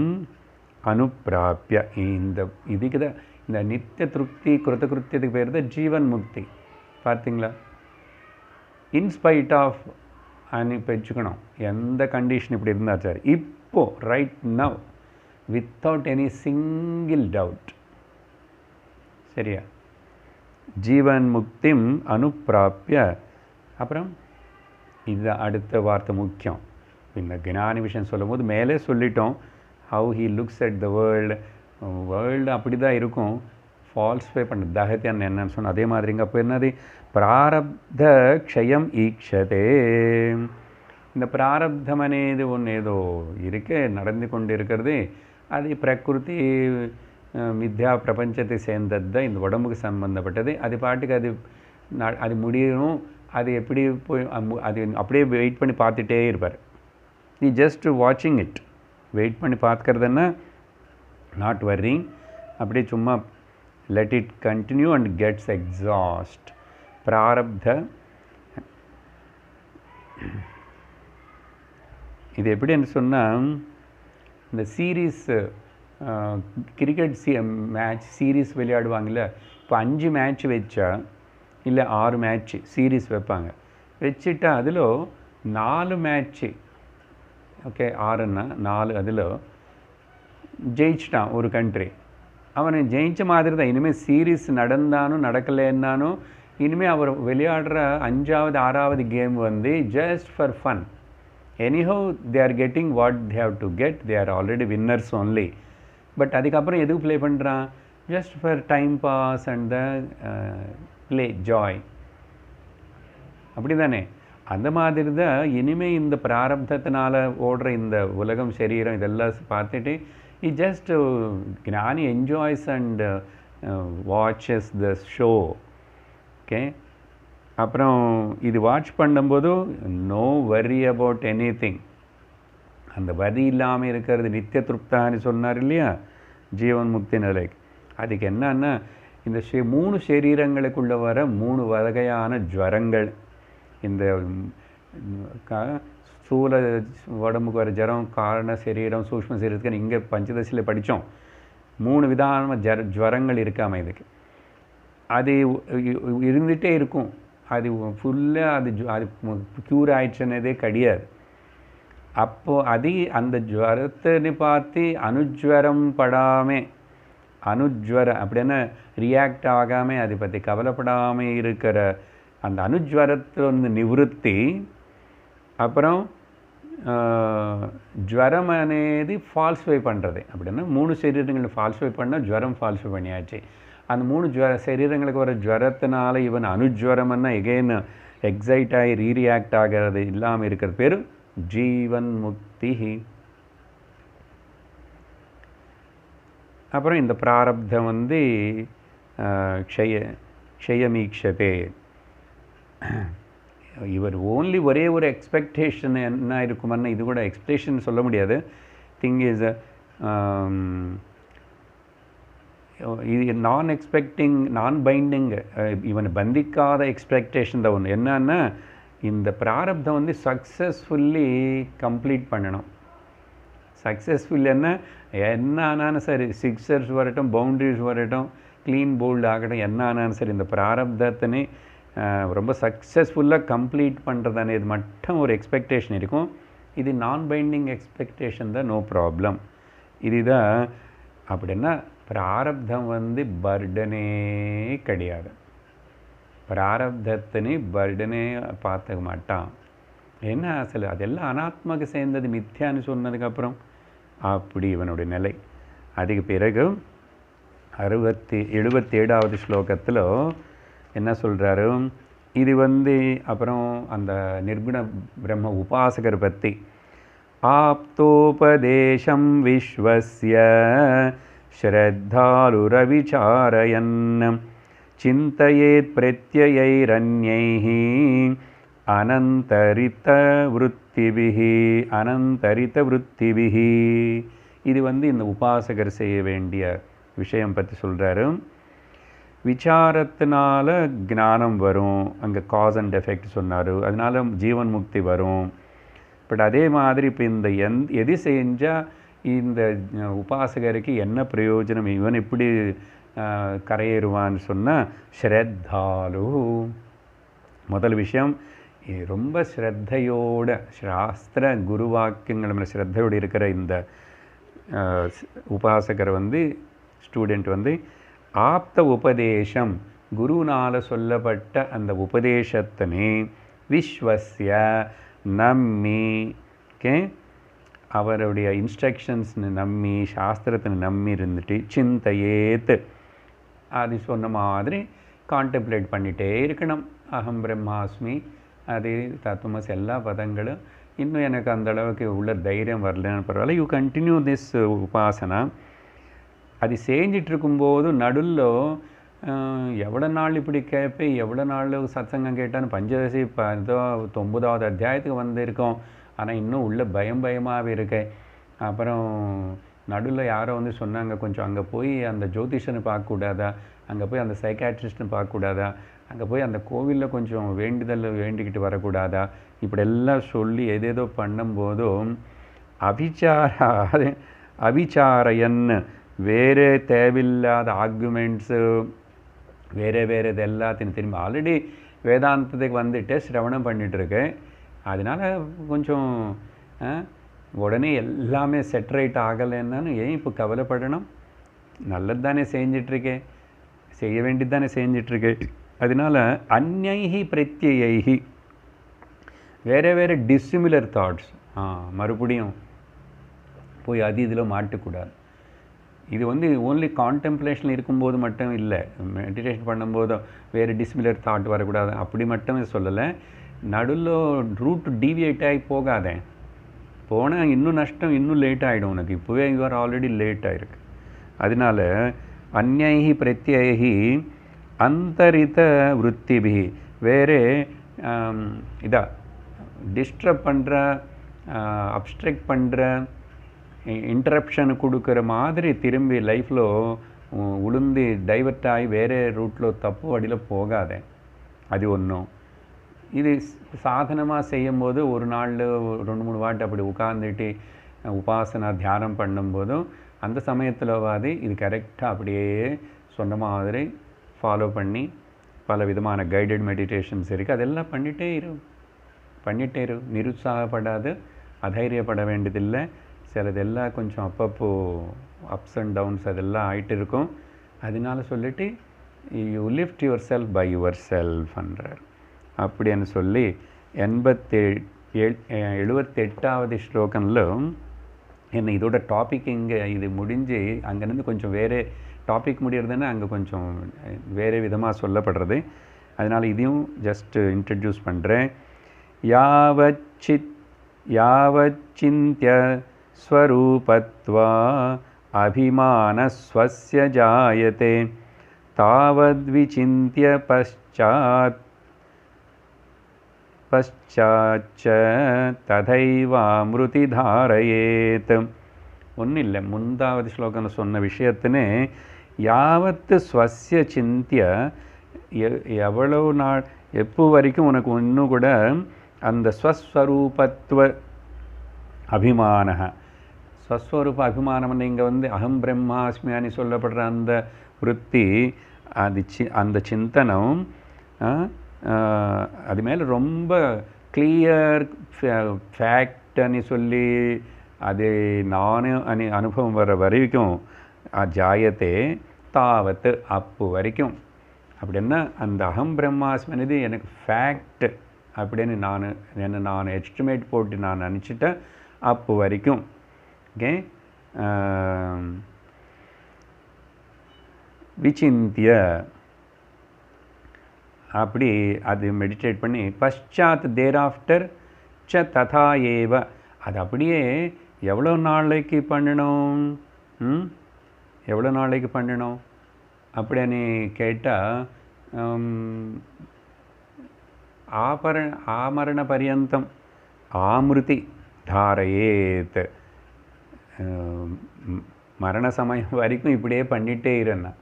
அனுப்பிராப்பிய, இந்த இதுக்கு தான் இந்த நித்திய திருப்தி கிருதகிருத்தியத்துக்கு பேர் தான் ஜீவன் முக்தி. பார்த்தீங்களா? இன்ஸ்பைட் ஆஃப் இப்போ வச்சுக்கணும், எந்த கண்டிஷன் இப்படி இருந்தால் சார், இப்போ right now without any single doubt, சரியா? ஜீவன் முக்திம் அனுப்பிராப்பிய. அப்புறம் இது அடுத்த வார்த்தை முக்கியம். இந்த ஞானி விஷயம் சொல்லும் போது மேலே சொல்லிட்டோம், how he looks at the world. World அப்படி தான் இருக்கும், ஃபால்ஸ்ஃபை பண்ண தகத்தியான் என்னன்னு சொன்னால் அதே மாதிரிங்க. அப்போ என்னது? பிராரப்த க்ஷயம் ஈக்ஷதே. இந்த பிராரப்தம் అనేది ஒன்று ஏதோ இருக்கே, நடந்து கொண்டு இருக்கிறது, அது பிரகிருதி மித்யா பிரபஞ்சத்தை சேர்ந்தது தான், இந்த உடம்புக்கு சம்பந்தப்பட்டது. அது பாட்டுக்கு அது முடியணும், அது எப்படி போய் அது அப்படியே வெயிட் பண்ணி பார்த்துட்டே இருப்பார். நீ ஜஸ்ட் வாட்சிங் இட், வெயிட் பண்ணி பார்க்கறதுன்னா நாட் வர்ரிங், அப்படியே சும்மா let it continue and gets exhaust. பிராரப்த இது எப்படின்னு சொன்னால், இந்த சீரீஸ் கிரிக்கெட் மேட்ச் சீரீஸ் விளையாடுவாங்கள்ல, இப்போ 5 மேட்ச் வச்சா இல்லை 6 மேட்ச்சு சீரீஸ் வைப்பாங்க, வச்சுட்டா அதில் 4 மேட்ச்சு, ஓகே 6ன்னா 4, அதில் ஜெயிச்சிட்டான் ஒரு கண்ட்ரி, அவனை ஜெயிச்ச மாதிரி தான். இனிமேல் சீரீஸ் நடந்தாலும் நடக்கலைன்னாலும் இனிமேல் அவர் விளையாடுற 5வது 6வது கேம் வந்து just for fun. anyhow they are getting what they have to get, they are already winners only. But அதுக்கப்புறம் எதுக்கு ப்ளே பண்ணுறான்? Just for time pass and the play joy, அப்படி தானே? அந்த மாதிரி தான் இனிமேல் இந்த பிராரப்தத்தினால் ஓடுற இந்த உலகம் சரீரம் இதெல்லாம் பார்த்துட்டு he just ஞானி enjoys and watches the show, okay. அப்புறம் இது வாட்ச் பண்ணும்போது no worry about any thing, அந்த வரி இல்லாமல் இருக்கிறது நித்திய திருப்தான்னு சொன்னார் இல்லையா ஜீவன் முக்தி நிலைக்கு. அதுக்கு என்னன்னா, இந்த 3 சரீரங்களுக்குள்ளே வர 3 வகையான ஜுவரங்கள், இந்த ஸ்தூல உடம்புக்கு வர ஜரம், காரண சரீரம், சூக்ஷ்ம சரீரத்துக்கு இங்கே பஞ்சதசியில் படித்தோம். 3 விதமான ஜுவரங்கள் இருக்காம இதுக்கு. அது இருந்துகிட்டே இருக்கும், அது ஃபுல்லாக அது க்யூர் ஆயிடுச்சுன்னதே கிடையாது. அப்போது அது அந்த ஜுவரத்தை பார்த்து அனுஜ்வரம் படாமல், அனுஜ்வரம் அப்படின்னா ரியாக்ட் ஆகாமல், அதை பற்றி கவலைப்படாமல் இருக்கிற அந்த அனுஜ்வரத்தை வந்து நிவృత్తి. அப்புறம் ஜுவரம் అనేది ஃபால்ஸ்ஃபை பண்ணுறது. அப்படின்னா 3 சரீரங்கள் ஃபால்ஸ்ஃபை பண்ணால் ஜுவரம் ஃபால்ஸ்ஃபை பண்ணியாச்சு. அந்த 3 சரீரங்களுக்கு வர ஜுவரத்தினால இவன் அனுஜ்வரம்னா எகெயின் எக்ஸைட் ஆகி ரீரியாக்ட் ஆகிறது இல்லாமல் இருக்கிறது பேர் ஜீவன் முக்தி. அப்புறம் இந்த பிராரப்தம் வந்து க்ஷயமீக்ஷதே. இவர் ஓன்லி ஒரே ஒரு எக்ஸ்பெக்டேஷன் என்ன இருக்குமான்னு இது கூட எக்ஸ்பெக்டேஷன் சொல்ல முடியாது. திங் இஸ் இது நான் பைண்டிங், இவனை பந்திக்காத எக்ஸ்பெக்டேஷன் தான் ஒன்று. என்னன்னா இந்த பிராரப்தம் வந்து சக்ஸஸ்ஃபுல்லி கம்ப்ளீட் பண்ணணும். சக்ஸஸ்ஃபுல் என்ன ஆனாலும் சரி, சிக்ஸர்ஸ் வரட்டும், பவுண்ட்ரிஸ் வரட்டும், க்ளீன் போல்டு ஆகட்டும், என்ன ஆனாலும் சரி, இந்த பிராரப்தத்தினே ரொம்ப சக்ஸஸ்ஃபுல்லாக கம்ப்ளீட் பண்ணுறதானே இது மட்டும் ஒரு எக்ஸ்பெக்டேஷன் இருக்கும். இது நான் பைண்டிங் எக்ஸ்பெக்டேஷன் தான், நோ ப்ராப்ளம். இதுதான். அப்படின்னா பிராரப்தம் வந்து பர்டனே கிடையாது. பிராரப்தத்தினே பர்டனே பார்த்துக்க மாட்டான். என்ன அசல் அதெல்லாம் அனாத்மாவுக்கு சேர்ந்தது, மித்யான்னு சொன்னதுக்கப்புறம் அப்படி இவனுடைய நிலை. அதுக்கு பிறகு 77வது ஸ்லோகத்தில் என்ன சொல்கிறாரு, இது வந்து அப்புறம் அந்த நிர்குண பிரம்ம உபாசகர் பற்றி. ஆப்தோபதேசம் விஸ்வஸ்ய ஸ்ரத்தாலுரவிசாரயன் சிந்தயேத் பிரத்யயைரன்யைஹ அனந்தரித விருத்திபிஹி. இது வந்து இந்த உபாசகர் செய்ய வேண்டிய விஷயம் பற்றி சொல்கிறாரு. விசாரத்தினால ஞானம் வரும், அங்கே காஸ் அண்ட் எஃபெக்ட் சொன்னார், அதனால ஜீவன் முக்தி வரும். பட் அதே மாதிரி இப்போ இந்த எது செஞ்சால் இந்த உபாசகருக்கு என்ன பிரயோஜனம், இவன் இப்படி கரையேறுவான்னு சொன்னால் ஸ்ரத்தாலு. முதல் விஷயம், ரொம்ப ஸ்ரத்தையோட சாஸ்திர குருவாக்கியங்கள் மேலே ஸ்ரத்தையோடு இருக்கிற இந்த உபாசகர் வந்து ஸ்டூடெண்ட் வந்து ஆப்த உபதேசம், குருனால் சொல்லப்பட்ட அந்த உபதேசத்தினை விஸ்வஸ்ய நம்பி, அவருடைய இன்ஸ்ட்ரக்ஷன்ஸ்னு நம்பி, சாஸ்திரத்தை நம்பி இருந்துட்டு சிந்தையேத்து, அது சொன்ன மாதிரி கான்டெம்ப்ளேட் பண்ணிகிட்டே இருக்கணும். அகம் பிரம்மாஸ்மி, அது தத்துவமஸ், எல்லா பதங்களும். இன்னும் எனக்கு அந்தளவுக்கு உள்ள தைரியம் வரலன்னு பரவாயில்ல, யூ கண்டினியூ திஸ் உபாசனா. அது செஞ்சிட்ருக்கும்போது நடுவில் எவ்வளோ நாள் இப்படி கேட்பேன், எவ்வளோ நாள் சத்சங்கம் கேட்டான்னு பஞ்சதசி ஏதோ 9வது அத்தியாயத்துக்கு வந்திருக்கோம், ஆனால் இன்னும் உள்ள பயமாகவே இருக்கேன். அப்புறம் நடுவில் யாரோ வந்து சொன்னாங்க, கொஞ்சம் அங்கே போய் அந்த ஜோதிஷனை பார்க்கக்கூடாதா, அங்கே போய் அந்த சைக்காட்ரிஸ்ட்னு பார்க்கக்கூடாதா, அங்கே போய் அந்த கோவிலில் கொஞ்சம் வேண்டுதல் வேண்டிக்கிட்டு வரக்கூடாதா, இப்படியெல்லாம் சொல்லி ஏதேதோ பண்ணும்போதும் அவிச்சாரையன்னு வேறு தேவையில்லாத ஆர்குமெண்ட்ஸு வேறு இது எல்லாத்தையும் திரும்பி ஆல்ரெடி வேதாந்தத்துக்கு வந்துட்டு சிரவணம் பண்ணிகிட்ருக்கேன். அதனால் கொஞ்சம் உடனே எல்லாமே செட்ரைட் ஆகலைன்னு ஏன் இப்போ கவலைப்படணும்? நல்லது தானே செஞ்சிட்ருக்கேன், செய்ய வேண்டியது தானே செஞ்சிட்ருக்கேன். அதனால் அந்யைஹி பிரத்யைஹி, வேறு டிஸ்சிமிலர் தாட்ஸ் மறுபடியும் போய் இதில் மாட்டக்கூடாது. இது வந்து ஓன்லி கான்டெம்ப்ளேஷன் இருக்கும்போது மட்டும் இல்லை, மெடிடேஷன் பண்ணும்போதும் வேறு டிஸ்மிலர் தாட் வரக்கூடாது, அப்படி மட்டுமே சொல்லலை. நடுவில் ரூட் டீவியேட் ஆகி போகாதே, போனால் இன்னும் நஷ்டம், இன்னும் லேட் ஆகிடும் உனக்கு. இப்போவே யூஆர் ஆல்ரெடி லேட் ஆகிருக்கு. அதனால் அந்யைஹி பிரத்யைஹி அந்தரித விருத்திபி, வேறு டிஸ்டர்ப் பண்ணுற, அப்ஸ்ட்ரக்ட் பண்ணுற, இன்டரப்ஷன் கொடுக்குற மாதிரி திரும்பி லைஃப்பில் உளுந்து டைவர்ட் ஆகி வேறு ரூட்டில் தப்பு வழியில் போகாதே. அது ஒன்றும். இது சாதனமாக செய்யும்போது ஒரு நாளில் 2-3 வாட்டி அப்படி உட்கார்ந்துட்டு உபாசனா தியானம் பண்ணும்போதும் அந்த சமயத்தில் இது கரெக்டாக அப்படியே சொன்ன மாதிரி ஃபாலோ பண்ணி பல விதமான கைடட் மெடிடேஷன்ஸ் இருக்குது, அதெல்லாம் பண்ணிகிட்டே இரு. நிருத்சாகப்படாது, அதைரியப்பட வேண்டியதில்லை. சிலதெல்லாம் கொஞ்சம் அப்பப்போ அப்ஸ் அண்ட் டவுன்ஸ் அதெல்லாம் ஆகிட்டு இருக்கும். அதனால சொல்லிவிட்டு you lift yourself by your செல்ஃப்ன்றார். அப்படின்னு சொல்லி 78வது ஸ்லோகனில் என்ன இதோட டாபிக் இங்கே இது முடிஞ்சு அங்கேருந்து கொஞ்சம் வேறு டாபிக் முடியறதுன்னா அங்கே கொஞ்சம் வேறு விதமாக சொல்லப்படுறது. அதனால் இதையும் ஜஸ்ட்டு இன்ட்ரடியூஸ் பண்ணுறேன். யாவச்சிந்திய ஸ்வரூபத்வா अभिमानस्वस्य जायते तावद्विचिन्त्य पश्चाच्च तथैवामृति धारयेत्. ஒன்றும் இல்லை, முந்தாவது ஸ்லோகம் சொன்ன விஷயத்தினே யாவத்து ஸ்வஸ்ய சிந்திய, எவ்வளவு நாள் எப்போ வரைக்கும் உனக்கு இன்னும் கூட அந்த ஸ்வஸ்வரூபத்துவ அபிமான, ஸ்வஸ்வரூப அபிமானம் இங்கே வந்து அகம் பிரம்மாஸ்மியானி சொல்லப்படுற அந்த விருத்தி, அந்த சிந்தனம் அது மேலே ரொம்ப கிளியர் ஃபேக்ட்னு சொல்லி அது நானும் அனுபவம் வர வரைக்கும் ஜாயத்தே தாவத்து அப்பு வரைக்கும். அப்படின்னா அந்த அகம் பிரம்மாஸ்மினது எனக்கு ஃபேக்ட் அப்படின்னு நான் எஸ்டிமேட் போட்டு நான் நினச்சிட்டேன் அப்பு வரைக்கும். ஓகே, விசிந்திய அப்படி அது மெடிடேட் பண்ணி பஷாத் தேர் ஆஃப்டர் ச ததா ஏவ, அது அப்படியே எவ்வளோ நாளைக்கு பண்ணணும், எவ்வளோ நாளைக்கு பண்ணணும் அப்படின்னு கேட்டால் ஆமரண பரியந்தம் ஆமிருதி தாரையேத், மரண சமயம் வரைக்கும் இப்படியே பண்ணிகிட்டே இருந்தேன்.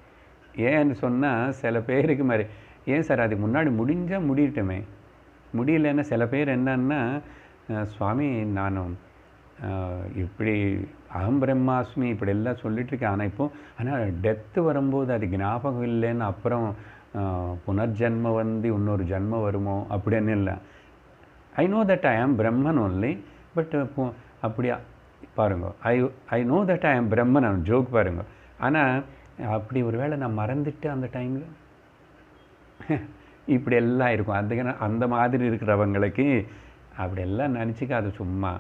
ஏன்னு சொன்னால் சில பேருக்கு மாதிரி, ஏன் சார் அதுக்கு முன்னாடி முடிஞ்சால் முடியட்டுமே, முடியலன்னா சில பேர் என்னன்னா, சுவாமி நானும் இப்படி அகம் பிரம்மாஸ்மி இப்படி எல்லாம் சொல்லிட்டுருக்கேன், ஆனால் டெத்து வரும்போது அது ஞாபகம் இல்லைன்னு அப்புறம் புனர்ஜன்ம வந்து இன்னொரு ஜன்மம் வருமோ அப்படின்னு இல்லை. ஐ நோ தட் ஐ ஆம் பிரம்மன் ஒன்லி, பட் அப்படியா பாருங்க, ஐ நோ தட் ஐ ஆம் பிரம்மன் ஜோக் பாருங்க. ஆனால் அப்படி ஒரு வேளை நான் மறந்துட்டு அந்த டைமில் இப்படி எல்லாம் இருக்கும். அதுக்கு அந்த மாதிரி இருக்கிறவங்களுக்கு அப்படியெல்லாம் நினச்சிக்க அது சும்மா.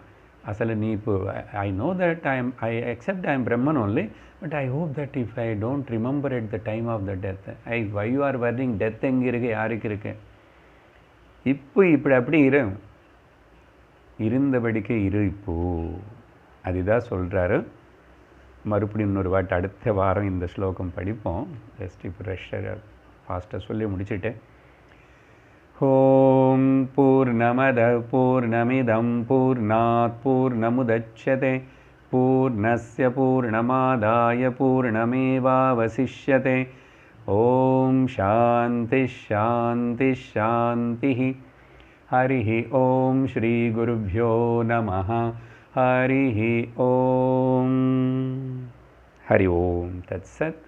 அசல் நீ இப்போ I know that I accept I am Brahman only, but I hope that if I don't remember at the time of the death, why you are worrying, death எங்கே இருக்கு, யாருக்கு இருக்கு, இப்போ இப்படி அப்படி இருந்தபடிக்கு இரு இப்போ, அதுதான் சொல்கிறாரு. மறுபடியும் இன்னொரு வாட்டி அடுத்த வாரம் இந்த ஸ்லோகம் படிப்போம். ஜஸ்ட் இப்போ ரெஷ்டர் ஃபாஸ்ட்டாக சொல்லி முடிச்சுட்டேன். ஓம் பூர்ணமத பூர்ணமிதம் பூர்ணாத் பூர்ணமுதச்யதே பூர்ணஸ்ய பூர்ணமாதாய பூர்ணமேவாவசிஷ்யதே. ஓம் சாந்தி ஷாந்தி ஷாந்தி. ஹரி ஓம் ஸ்ரீ குருभ्यो நமः. ஹரி ஓம். ஹரி ஓம் தத்சத்.